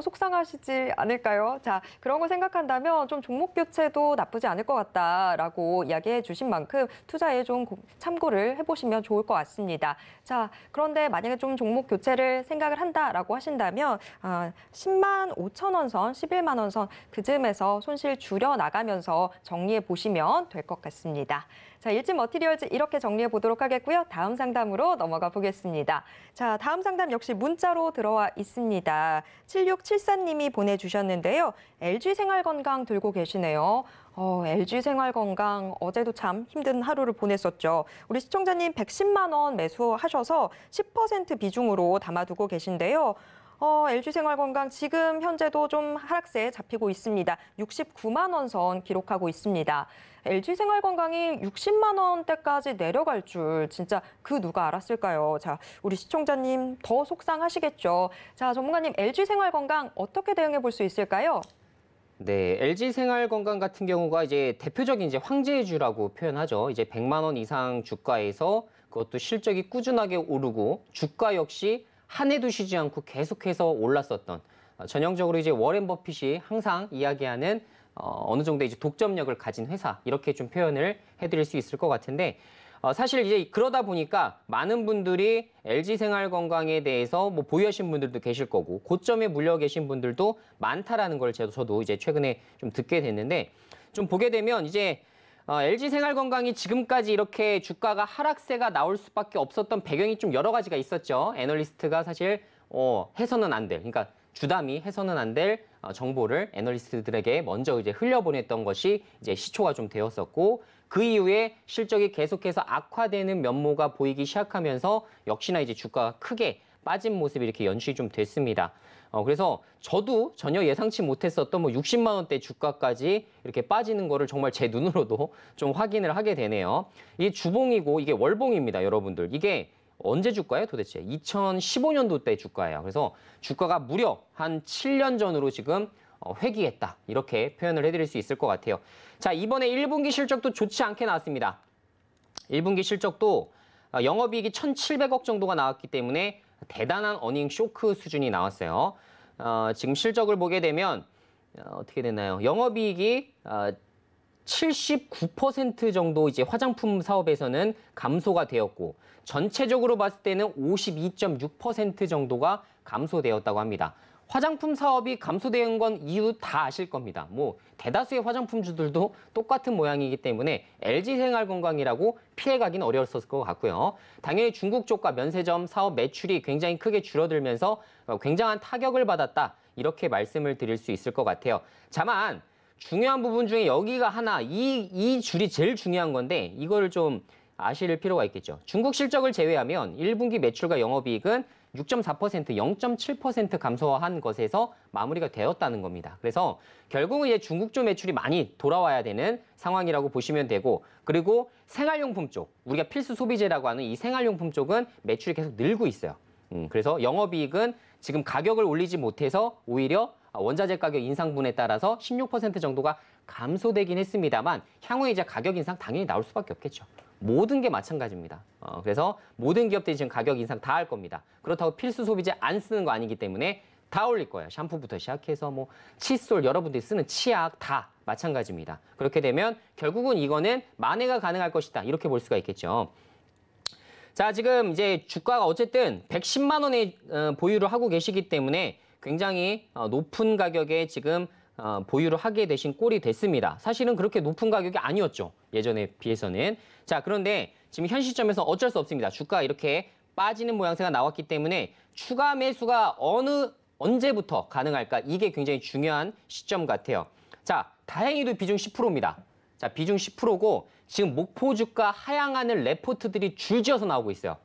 Speaker 2: 속상하시지 않을까요? 자, 그런 거 생각한다면 좀 종목 교체도 나쁘지 않을 것 같다라고 이야기해 주신 만큼 투자에 좀 참고를 해보시면 좋을 것 같습니다. 자, 그런데 만약에 좀 종목 교체를 생각을 한다라고 하신다면 10만 5천 원 선, 11만 원 선 그쯤에서 손실 줄여 나가면서 정리해 보시면 될 것 같습니다. 자, 일진 머티리얼즈 이렇게 정리해 보도록 하겠고요. 다음 상담으로 넘어가 보겠습니다. 자, 다음 상담 역시 문자로 들어와 있습니다. 7674님이 보내주셨는데요. LG생활건강 들고 계시네요. LG생활건강 어제도 참 힘든 하루를 보냈었죠. 우리 시청자님 110만 원 매수하셔서 10% 비중으로 담아두고 계신데요. LG생활건강 지금 현재도 좀 하락세에 잡히고 있습니다. 69만 원 선 기록하고 있습니다. LG생활건강이 60만 원대까지 내려갈 줄 진짜 그 누가 알았을까요? 자, 우리 시청자님 더 속상하시겠죠. 자, 전문가님 LG생활건강 어떻게 대응해 볼 수 있을까요?
Speaker 3: 네, LG생활건강 같은 경우가 이제 대표적인 이제 황제주라고 표현하죠. 이제 100만 원 이상 주가에서 그것도 실적이 꾸준하게 오르고 주가 역시 한 해도 쉬지 않고 계속해서 올랐었던 전형적으로 이제 워렌 버핏이 항상 이야기하는 어느 정도 이제 독점력을 가진 회사 이렇게 좀 표현을 해드릴 수 있을 것 같은데 사실 이제 그러다 보니까 많은 분들이 LG생활건강에 대해서 뭐 보유하신 분들도 계실 거고 고점에 물려 계신 분들도 많다라는 걸 저도 이제 최근에 좀 듣게 됐는데 좀 보게 되면 이제 LG생활건강이 지금까지 이렇게 주가가 하락세가 나올 수밖에 없었던 배경이 좀 여러 가지가 있었죠. 애널리스트가 사실 해서는 안 될, 그러니까 주담이 해서는 안 될 정보를 애널리스트들에게 먼저 이제 흘려보냈던 것이 이제 시초가 좀 되었었고 그 이후에 실적이 계속해서 악화되는 면모가 보이기 시작하면서 역시나 이제 주가가 크게 빠진 모습이 이렇게 연출이 좀 됐습니다. 그래서 저도 전혀 예상치 못했었던 뭐 60만 원대 주가까지 이렇게 빠지는 거를 정말 제 눈으로도 좀 확인을 하게 되네요. 이게 주봉이고 이게 월봉입니다, 여러분들. 이게 언제 주가예요, 도대체? 2015년도 때 주가예요. 그래서 주가가 무려 한 7년 전으로 지금 회귀했다. 이렇게 표현을 해드릴 수 있을 것 같아요. 자, 이번에 1분기 실적도 좋지 않게 나왔습니다. 1분기 실적도 영업이익이 1,700억 정도가 나왔기 때문에 대단한 어닝 쇼크 수준이 나왔어요. 지금 실적을 보게 되면 어떻게 되나요? 영업이익이 79% 정도 이제 화장품 사업에서는 감소가 되었고 전체적으로 봤을 때는 52.6% 정도가 감소되었다고 합니다. 화장품 사업이 감소된 건 이유 다 아실 겁니다. 뭐 대다수의 화장품주들도 똑같은 모양이기 때문에 LG생활건강이라고 피해가긴 어려웠을 것 같고요. 당연히 중국 쪽과 면세점 사업 매출이 굉장히 크게 줄어들면서 굉장한 타격을 받았다. 이렇게 말씀을 드릴 수 있을 것 같아요. 다만 중요한 부분 중에 여기가 하나, 이 줄이 제일 중요한 건데 이거를 좀 아실 필요가 있겠죠. 중국 실적을 제외하면 1분기 매출과 영업이익은 6.4%, 0.7% 감소한 것에서 마무리가 되었다는 겁니다. 그래서 결국은 이제 중국 쪽 매출이 많이 돌아와야 되는 상황이라고 보시면 되고, 그리고 생활용품 쪽, 우리가 필수 소비재라고 하는 이 생활용품 쪽은 매출이 계속 늘고 있어요. 그래서 영업이익은 지금 가격을 올리지 못해서 오히려 원자재 가격 인상분에 따라서 16% 정도가 감소되긴 했습니다만 향후에 이제 가격 인상 당연히 나올 수밖에 없겠죠. 모든 게 마찬가지입니다. 그래서 모든 기업들이 지금 가격 인상 다 할 겁니다. 그렇다고 필수 소비재 안 쓰는 거 아니기 때문에 다 올릴 거예요. 샴푸부터 시작해서 뭐 칫솔, 여러분들이 쓰는 치약 다 마찬가지입니다. 그렇게 되면 결국은 이거는 만회가 가능할 것이다. 이렇게 볼 수가 있겠죠. 자, 지금 이제 주가가 어쨌든 110만 원에 보유를 하고 계시기 때문에 굉장히 높은 가격에 지금 보유를 하게 되신 꼴이 됐습니다. 사실은 그렇게 높은 가격이 아니었죠. 예전에 비해서는. 자, 그런데 지금 현 시점에서 어쩔 수 없습니다. 주가가 이렇게 빠지는 모양새가 나왔기 때문에 추가 매수가 언제부터 가능할까? 이게 굉장히 중요한 시점 같아요. 자, 다행히도 비중 10%입니다. 자, 비중 10%고 지금 목표 주가 하향하는 레포트들이 줄지어서 나오고 있어요.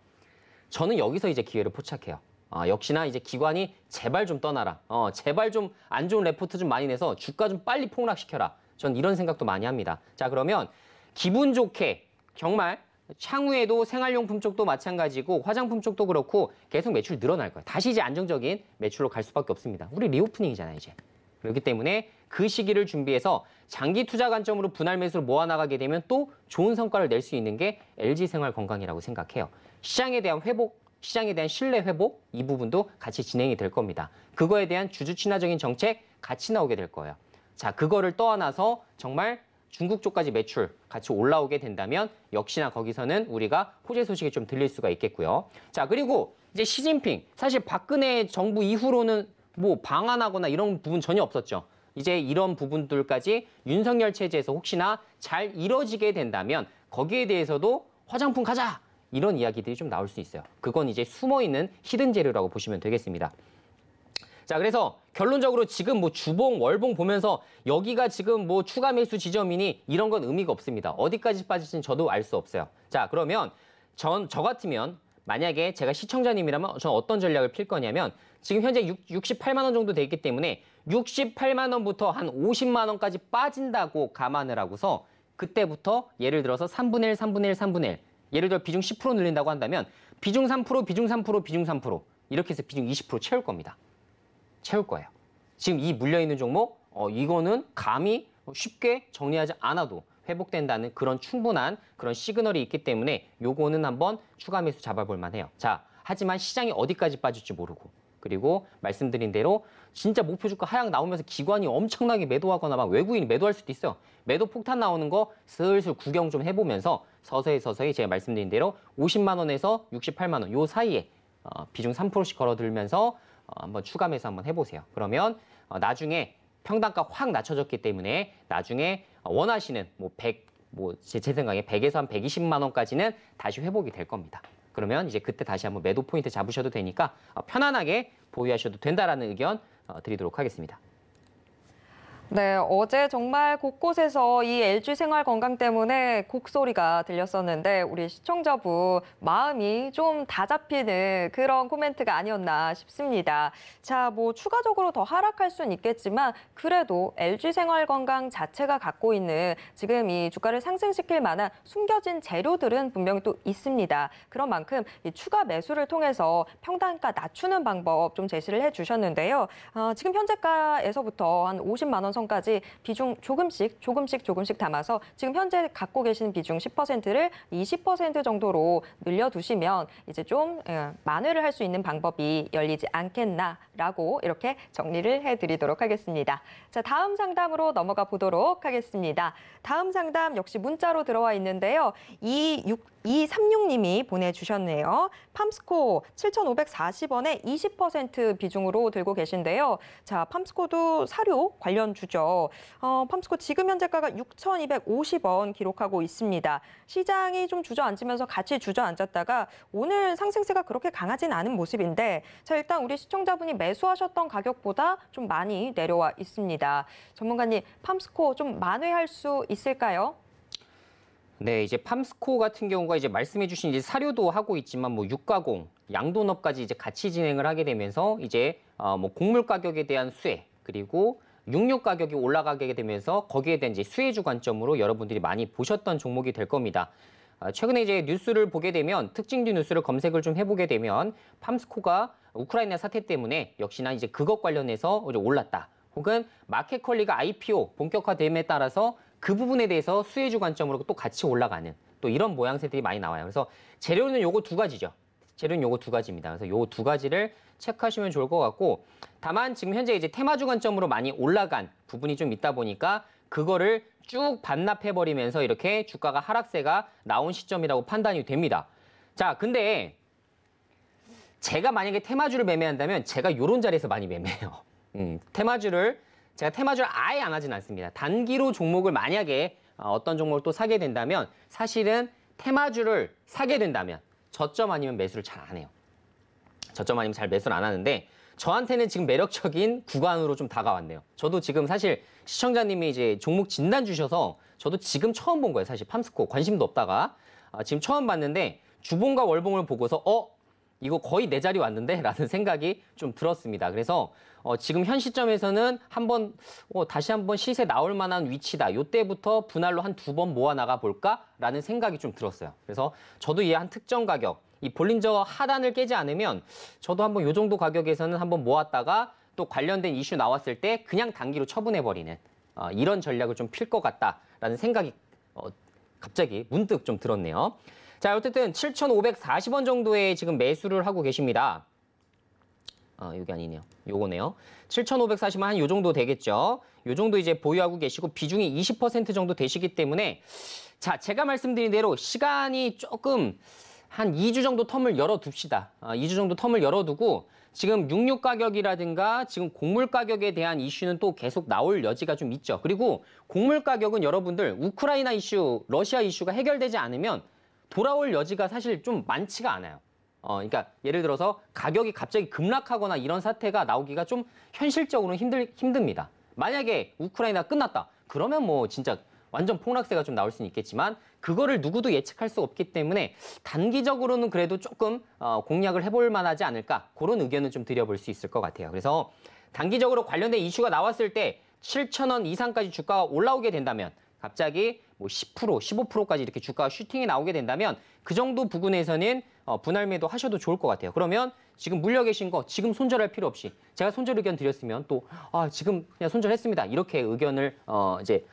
Speaker 3: 저는 여기서 이제 기회를 포착해요. 역시나 이제 기관이 제발 좀 떠나라. 제발 좀 안 좋은 레포트 좀 많이 내서 주가 좀 빨리 폭락시켜라. 전 이런 생각도 많이 합니다. 자, 그러면 기분 좋게 정말 향후에도 생활용품 쪽도 마찬가지고 화장품 쪽도 그렇고 계속 매출 늘어날 거예요. 다시 이제 안정적인 매출로 갈 수밖에 없습니다. 우리 리오프닝이잖아요, 이제. 그렇기 때문에 그 시기를 준비해서 장기 투자 관점으로 분할 매수를 모아나가게 되면 또 좋은 성과를 낼 수 있는 게 LG생활건강이라고 생각해요. 시장에 대한 회복, 시장에 대한 신뢰 회복, 이 부분도 같이 진행이 될 겁니다. 그거에 대한 주주 친화적인 정책 같이 나오게 될 거예요. 자, 그거를 떠안아서 정말 중국 쪽까지 매출 같이 올라오게 된다면 역시나 거기서는 우리가 호재 소식이 좀 들릴 수가 있겠고요. 자, 그리고 이제 시진핑, 사실 박근혜 정부 이후로는 뭐 방한하거나 이런 부분 전혀 없었죠. 이제 이런 부분들까지 윤석열 체제에서 혹시나 잘 이뤄지게 된다면 거기에 대해서도 화장품 가자! 이런 이야기들이 좀 나올 수 있어요. 그건 이제 숨어있는 히든 재료라고 보시면 되겠습니다. 자, 그래서 결론적으로 지금 뭐 주봉, 월봉 보면서 여기가 지금 뭐 추가 매수 지점이니 이런 건 의미가 없습니다. 어디까지 빠질지는 저도 알 수 없어요. 자, 그러면 저 같으면 만약에 제가 시청자님이라면 저는 어떤 전략을 필 거냐면 지금 현재 68만 원 정도 돼 있기 때문에 68만 원부터 한 50만 원까지 빠진다고 감안을 하고서 그때부터 예를 들어서 3분의 1, 3분의 1, 3분의 1 예를 들어 비중 10% 늘린다고 한다면 비중 3%, 비중 3%, 비중 3% 이렇게 해서 비중 20% 채울 겁니다. 채울 거예요. 지금 이 물려있는 종목 이거는 감히 쉽게 정리하지 않아도 회복된다는 그런 충분한 그런 시그널이 있기 때문에 요거는 한번 추가 매수 잡아볼 만해요. 자, 하지만 시장이 어디까지 빠질지 모르고 그리고 말씀드린 대로 진짜 목표 주가 하향 나오면서 기관이 엄청나게 매도하거나 막 외국인이 매도할 수도 있어요. 매도 폭탄 나오는 거 슬슬 구경 좀 해보면서 서서히 제가 말씀드린 대로 50만 원에서 68만 원 요 사이에 비중 3%씩 걸어들면서 한번 추가 매수 한번 해보세요. 그러면 나중에 평단가 확 낮춰졌기 때문에 나중에 원하시는 제 생각에 100에서 한 120만 원까지는 다시 회복이 될 겁니다. 그러면 이제 그때 다시 한번 매도 포인트 잡으셔도 되니까 편안하게 보유하셔도 된다라는 의견 드리도록 하겠습니다.
Speaker 2: 네, 어제 정말 곳곳에서 이 LG생활건강 때문에 곡소리가 들렸었는데 우리 시청자분 마음이 좀 다 잡히는 그런 코멘트가 아니었나 싶습니다. 자, 뭐 추가적으로 더 하락할 수는 있겠지만 그래도 LG생활건강 자체가 갖고 있는 지금 이 주가를 상승시킬 만한 숨겨진 재료들은 분명히 또 있습니다. 그런 만큼 이 추가 매수를 통해서 평단가 낮추는 방법 좀 제시를 해주셨는데요. 지금 현재가에서부터 한 50만 원 선까지 비중 조금씩 담아서 지금 현재 갖고 계신 비중 10%를 20% 정도로 늘려두시면 이제 좀 만회를 할 수 있는 방법이 열리지 않겠나라고 이렇게 정리를 해드리도록 하겠습니다. 자, 다음 상담으로 넘어가 보도록 하겠습니다. 다음 상담 역시 문자로 들어와 있는데요. 2236님이 보내주셨네요. 팜스코 7,540원에 20% 비중으로 들고 계신데요. 자, 팜스코도 사료 관련 주죠. 팜스코 지금 현재가가 6,250원 기록하고 있습니다. 시장이 좀 주저앉으면서 같이 주저앉았다가 오늘 상승세가 그렇게 강하진 않은 모습인데 자, 일단 우리 시청자분이 매수하셨던 가격보다 좀 많이 내려와 있습니다. 전문가님, 팜스코 좀 만회할 수 있을까요?
Speaker 3: 네, 이제 팜스코 같은 경우가 이제 말씀해주신 이제 사료도 하고 있지만 뭐 육가공, 양돈업까지 이제 같이 진행을 하게 되면서 이제 뭐 곡물 가격에 대한 수혜 그리고 육류 가격이 올라가게 되면서 거기에 대한 이제 수혜주 관점으로 여러분들이 많이 보셨던 종목이 될 겁니다. 최근에 이제 뉴스를 보게 되면 특징주 뉴스를 검색을 좀 해보게 되면 팜스코가 우크라이나 사태 때문에 역시나 이제 그것 관련해서 올랐다. 혹은 마켓컬리가 IPO 본격화됨에 따라서 그 부분에 대해서 수혜주 관점으로 또 같이 올라가는 또 이런 모양새들이 많이 나와요. 그래서 재료는 요거 두 가지죠. 재료는 요거 두 가지입니다. 그래서 요 두 가지를 체크하시면 좋을 것 같고 다만 지금 현재 이제 테마주 관점으로 많이 올라간 부분이 좀 있다 보니까 그거를 쭉 반납해버리면서 이렇게 주가가 하락세가 나온 시점이라고 판단이 됩니다. 자, 근데 제가 만약에 테마주를 매매한다면 제가 요런 자리에서 많이 매매해요. 제가 테마주를 아예 안 하진 않습니다. 단기로 종목을 만약에 어떤 종목을 또 사게 된다면 사실은 테마주를 사게 된다면 저점 아니면 매수를 잘 안 해요. 저점 아니면 잘 매수를 안 하는데 저한테는 지금 매력적인 구간으로 좀 다가왔네요. 저도 지금 사실 시청자님이 이제 종목 진단 주셔서 저도 지금 처음 본 거예요. 사실 팜스코 관심도 없다가 지금 처음 봤는데 주봉과 월봉을 보고서 이거 거의 내 자리 왔는데? 라는 생각이 좀 들었습니다. 그래서 지금 현 시점에서는 다시 한번 시세 나올 만한 위치다. 이때부터 분할로 한 2번 모아나가 볼까? 라는 생각이 좀 들었어요. 그래서 저도 이 한 특정 가격, 이 볼린저 하단을 깨지 않으면 저도 한번 이 정도 가격에서는 한번 모았다가 또 관련된 이슈 나왔을 때 그냥 단기로 처분해버리는 이런 전략을 좀 필 것 같다라는 생각이 갑자기 문득 좀 들었네요. 자, 어쨌든 7,540원 정도에 지금 매수를 하고 계십니다. 이게 아니네요. 요거네요. 7,540원 한 요 정도 되겠죠. 요 정도 이제 보유하고 계시고 비중이 20% 정도 되시기 때문에 자, 제가 말씀드린 대로 시간이 조금 한 2주 정도 텀을 열어둡시다. 2주 정도 텀을 열어두고 지금 육류 가격이라든가 지금 곡물 가격에 대한 이슈는 또 계속 나올 여지가 좀 있죠. 그리고 곡물 가격은 여러분들 우크라이나 이슈, 러시아 이슈가 해결되지 않으면 돌아올 여지가 사실 좀 많지가 않아요. 그러니까 예를 들어서 가격이 갑자기 급락하거나 이런 사태가 나오기가 좀 현실적으로는 힘듭니다. 만약에 우크라이나 끝났다. 그러면 뭐 진짜 완전 폭락세가 좀 나올 수는 있겠지만 그거를 누구도 예측할 수 없기 때문에 단기적으로는 그래도 조금 공략을 해볼 만하지 않을까 그런 의견을 좀 드려볼 수 있을 것 같아요. 그래서 단기적으로 관련된 이슈가 나왔을 때 7,000원 이상까지 주가가 올라오게 된다면 갑자기 뭐 10%, 15%까지 이렇게 주가가 슈팅이 나오게 된다면 그 정도 부분에서는 분할 매도 하셔도 좋을 것 같아요. 그러면 지금 물려 계신 거 지금 손절할 필요 없이 제가 손절 의견 드렸으면 또 지금 그냥 손절했습니다. 이렇게 의견을 이제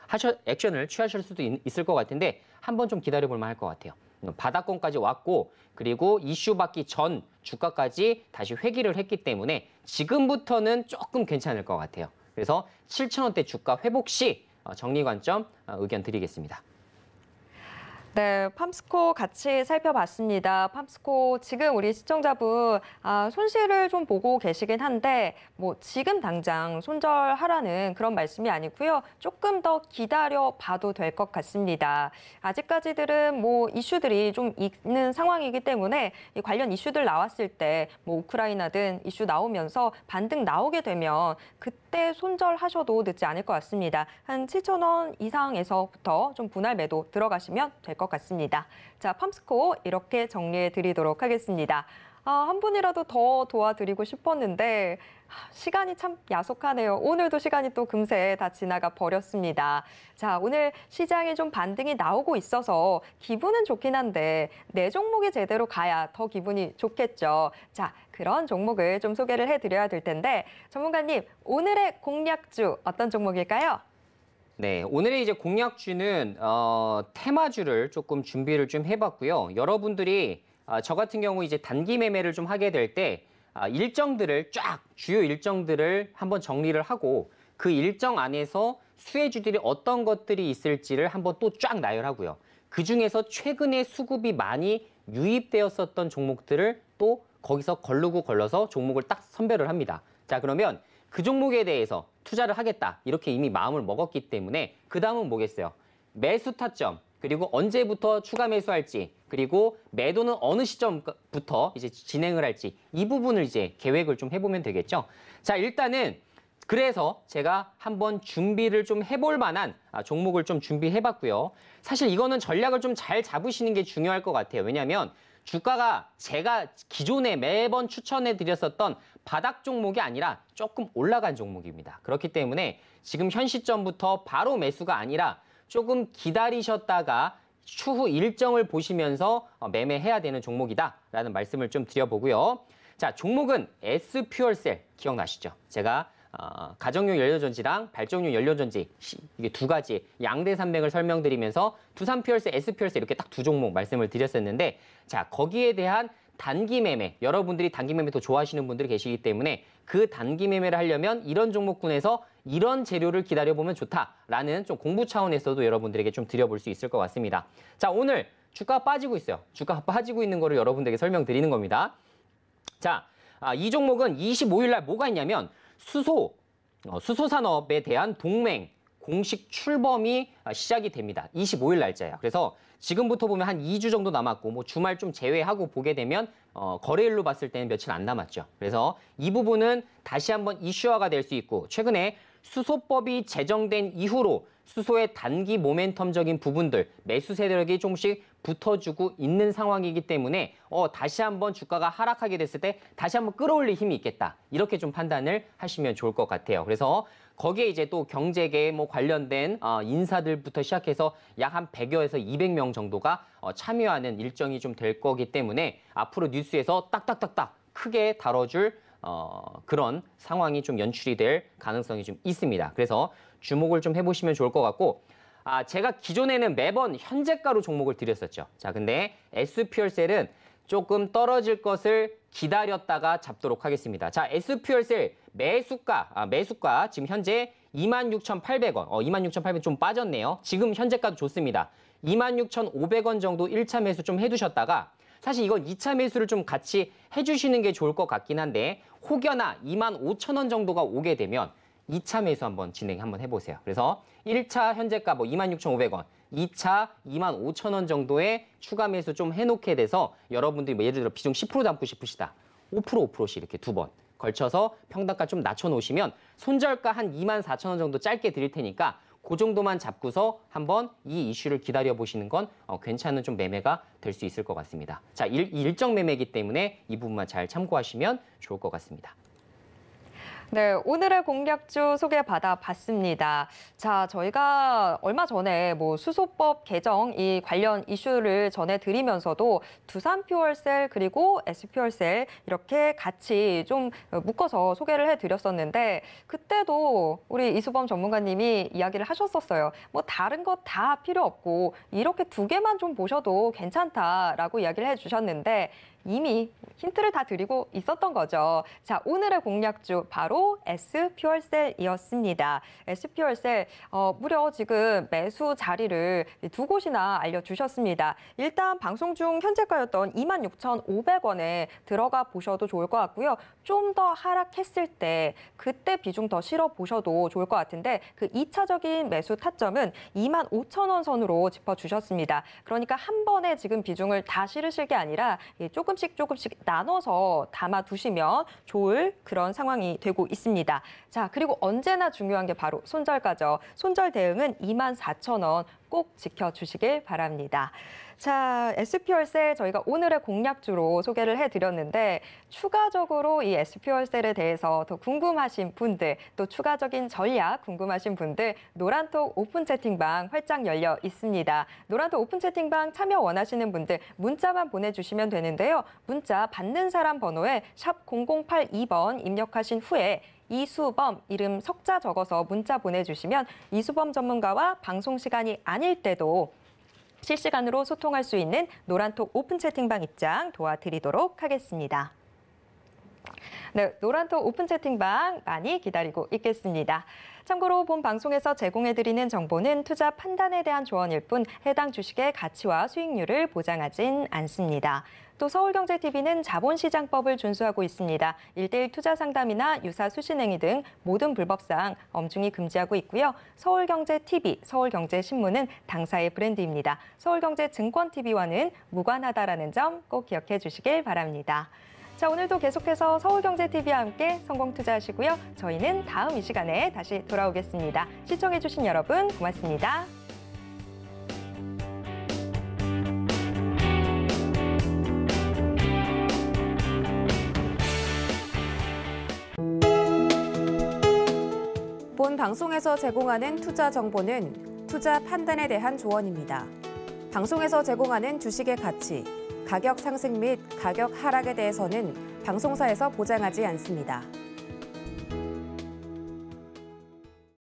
Speaker 3: 액션을 취하실 수도 있을 것 같은데 한번 좀 기다려 볼 만할 것 같아요. 바닥권까지 왔고 그리고 이슈 받기 전 주가까지 다시 회귀를 했기 때문에 지금부터는 조금 괜찮을 것 같아요. 그래서 7,000원대 주가 회복 시 정리 관점 의견 드리겠습니다.
Speaker 2: 네, 팜스코 같이 살펴봤습니다. 팜스코 지금 우리 시청자분 손실을 좀 보고 계시긴 한데 뭐 지금 당장 손절하라는 그런 말씀이 아니고요. 조금 더 기다려 봐도 될 것 같습니다. 아직까지들은 뭐 이슈들이 좀 있는 상황이기 때문에 이 관련 이슈들 나왔을 때 뭐 우크라이나든 이슈 나오면서 반등 나오게 되면 그때 손절하셔도 늦지 않을 것 같습니다. 한 7,000원 이상에서부터 좀 분할 매도 들어가시면 될 것 같습니다. 자, 팜스코 이렇게 정리해 드리도록 하겠습니다. 한 분이라도 더 도와드리고 싶었는데 시간이 참 야속하네요. 오늘도 시간이 또 금세 다 지나가 버렸습니다. 자, 오늘 시장에 좀 반등이 나오고 있어서 기분은 좋긴 한데 내 종목이 제대로 가야 더 기분이 좋겠죠. 자, 그런 종목을 좀 소개를 해드려야 될 텐데 전문가님, 오늘의 공략주 어떤 종목일까요?
Speaker 3: 네, 오늘의 이제 공략주는 테마주를 조금 준비를 좀 해봤고요. 여러분들이 저 같은 경우 이제 단기 매매를 좀 하게 될 때 일정들을 주요 일정들을 한번 정리를 하고 그 일정 안에서 수혜주들이 어떤 것들이 있을지를 한번 또 쫙 나열하고요. 그 중에서 최근에 수급이 많이 유입되었었던 종목들을 또 거기서 걸러서 종목을 딱 선별을 합니다. 자, 그러면 그 종목에 대해서 투자를 하겠다 이렇게 이미 마음을 먹었기 때문에 그 다음은 뭐겠어요? 매수 타점, 그리고 언제부터 추가 매수할지, 그리고 매도는 어느 시점부터 이제 진행을 할지 이 부분을 이제 계획을 좀 해보면 되겠죠. 자, 일단은 그래서 제가 한번 준비를 좀 해볼 만한 종목을 좀 준비해봤고요. 사실 이거는 전략을 좀 잘 잡으시는 게 중요할 것 같아요. 왜냐하면 주가가 제가 기존에 매번 추천해드렸었던 바닥 종목이 아니라 조금 올라간 종목입니다. 그렇기 때문에 지금 현 시점부터 바로 매수가 아니라 조금 기다리셨다가 추후 일정을 보시면서 매매해야 되는 종목이다라는 말씀을 좀 드려보고요. 자, 종목은 S퓨얼셀 기억나시죠? 제가 가정용 연료전지랑 발전용 연료전지 이게 두 가지 양대 산맥을 설명드리면서 두산퓨얼셀, S퓨얼셀 이렇게 딱 두 종목 말씀을 드렸었는데 자, 거기에 대한 단기 매매, 여러분들이 단기 매매 더 좋아하시는 분들이 계시기 때문에 그 단기 매매를 하려면 이런 종목군에서 이런 재료를 기다려보면 좋다라는 좀 공부 차원에서도 여러분들에게 좀 드려볼 수 있을 것 같습니다. 자, 오늘 주가가 빠지고 있어요. 주가가 빠지고 있는 거를 여러분들에게 설명드리는 겁니다. 자, 이 종목은 25일 날 뭐가 있냐면 수소산업에 대한 동맹 공식 출범이 시작이 됩니다. 25일 날짜예요. 그래서 지금부터 보면 한 2주 정도 남았고 뭐 주말 좀 제외하고 보게 되면 거래일로 봤을 때는 며칠 안 남았죠. 그래서 이 부분은 다시 한번 이슈화가 될 수 있고 최근에 수소법이 제정된 이후로 수소의 단기 모멘텀적인 부분들 매수 세력이 조금씩 붙어주고 있는 상황이기 때문에 다시 한번 주가가 하락하게 됐을 때 다시 한번 끌어올릴 힘이 있겠다. 이렇게 좀 판단을 하시면 좋을 것 같아요. 그래서 거기에 이제 또 경제계 뭐 관련된 인사들부터 시작해서 약 한 100여에서 200명 정도가 참여하는 일정이 좀 될 거기 때문에 앞으로 뉴스에서 딱딱딱딱 크게 다뤄줄 그런 상황이 좀 연출이 될 가능성이 좀 있습니다. 그래서 주목을 좀 해보시면 좋을 것 같고 제가 기존에는 매번 현재가로 종목을 드렸었죠. 자, 근데 S퓨얼셀은 조금 떨어질 것을 기다렸다가 잡도록 하겠습니다. 자, S퓨얼셀 매수가 지금 현재 26,800원. 26,800원 좀 빠졌네요. 지금 현재가도 좋습니다. 26,500원 정도 1차 매수 좀 해두셨다가 사실 이건 2차 매수를 좀 같이 해주시는 게 좋을 것 같긴 한데 혹여나 25,000원 정도가 오게 되면 2차 매수 한번 해보세요. 그래서 1차 현재가 뭐 26,500원, 2차 25,000원 정도의 추가 매수 좀 해놓게 돼서 여러분들이 뭐 예를 들어 비중 10% 담고 싶으시다. 5%씩 이렇게 두 번 걸쳐서 평단가 좀 낮춰놓으시면 손절가 한 24,000원 정도 짧게 드릴 테니까 그 정도만 잡고서 한번 이 이슈를 기다려보시는 건 괜찮은 좀 매매가 될 수 있을 것 같습니다. 자, 일정 매매이기 때문에 이 부분만 잘 참고하시면 좋을 것 같습니다.
Speaker 2: 네, 오늘의 공략주 소개받아 봤습니다. 자, 저희가 얼마 전에 뭐 수소법 개정 이 관련 이슈를 전해드리면서도 두산퓨얼셀 그리고 S퓨얼셀 이렇게 같이 좀 묶어서 소개를 해드렸었는데 그때도 우리 이수범 전문가님이 이야기를 하셨었어요. 뭐 다른 거 다 필요 없고 이렇게 두 개만 좀 보셔도 괜찮다라고 이야기를 해주셨는데 이미 힌트를 다 드리고 있었던 거죠. 자, 오늘의 공략주 바로 S퓨얼셀이었습니다. S퓨얼셀 무려 지금 매수 자리를 두 곳이나 알려주셨습니다. 일단 방송 중 현재가였던 26,500원에 들어가 보셔도 좋을 것 같고요. 좀 더 하락했을 때 그때 비중 더 실어 보셔도 좋을 것 같은데 그 2차적인 매수 타점은 25,000원 선으로 짚어주셨습니다. 그러니까 한 번에 지금 비중을 다 실으실 게 아니라 조금씩 나눠서 담아두시면 좋을 그런 상황이 되고 있습니다. 자, 그리고 언제나 중요한 게 바로 손절가죠. 손절 대응은 24,000원 꼭 지켜주시길 바랍니다. 자, SP월세 저희가 오늘의 공략주로 소개를 해드렸는데 추가적으로 이 SP월세에 대해서 더 궁금하신 분들, 또 추가적인 전략 궁금하신 분들 노란톡 오픈 채팅방 활짝 열려 있습니다. 노란톡 오픈 채팅방 참여 원하시는 분들 문자만 보내주시면 되는데요. 문자 받는 사람 번호에 샵 0082번 입력하신 후에 이수범 이름 석자 적어서 문자 보내주시면 이수범 전문가와 방송 시간이 아닐 때도 실시간으로 소통할 수 있는 노란톡 오픈 채팅방 입장 도와드리도록 하겠습니다. 네, 노란톡 오픈 채팅방 많이 기다리고 있겠습니다. 참고로 본 방송에서 제공해드리는 정보는 투자 판단에 대한 조언일 뿐 해당 주식의 가치와 수익률을 보장하진 않습니다. 또 서울경제TV는 자본시장법을 준수하고 있습니다. 1:1 투자 상담이나 유사 수신행위 등 모든 불법사항 엄중히 금지하고 있고요. 서울경제TV, 서울경제신문은 당사의 브랜드입니다. 서울경제증권TV와는 무관하다라는 점 꼭 기억해 주시길 바랍니다. 자, 오늘도 계속해서 서울경제TV와 함께 성공 투자하시고요. 저희는 다음 이 시간에 다시 돌아오겠습니다. 시청해 주신 여러분 고맙습니다.
Speaker 1: 본 방송에서 제공하는 투자 정보는 투자 판단에 대한 조언입니다. 방송에서 제공하는 주식의 가치, 가격 상승 및 가격 하락에 대해서는 방송사에서 보장하지 않습니다.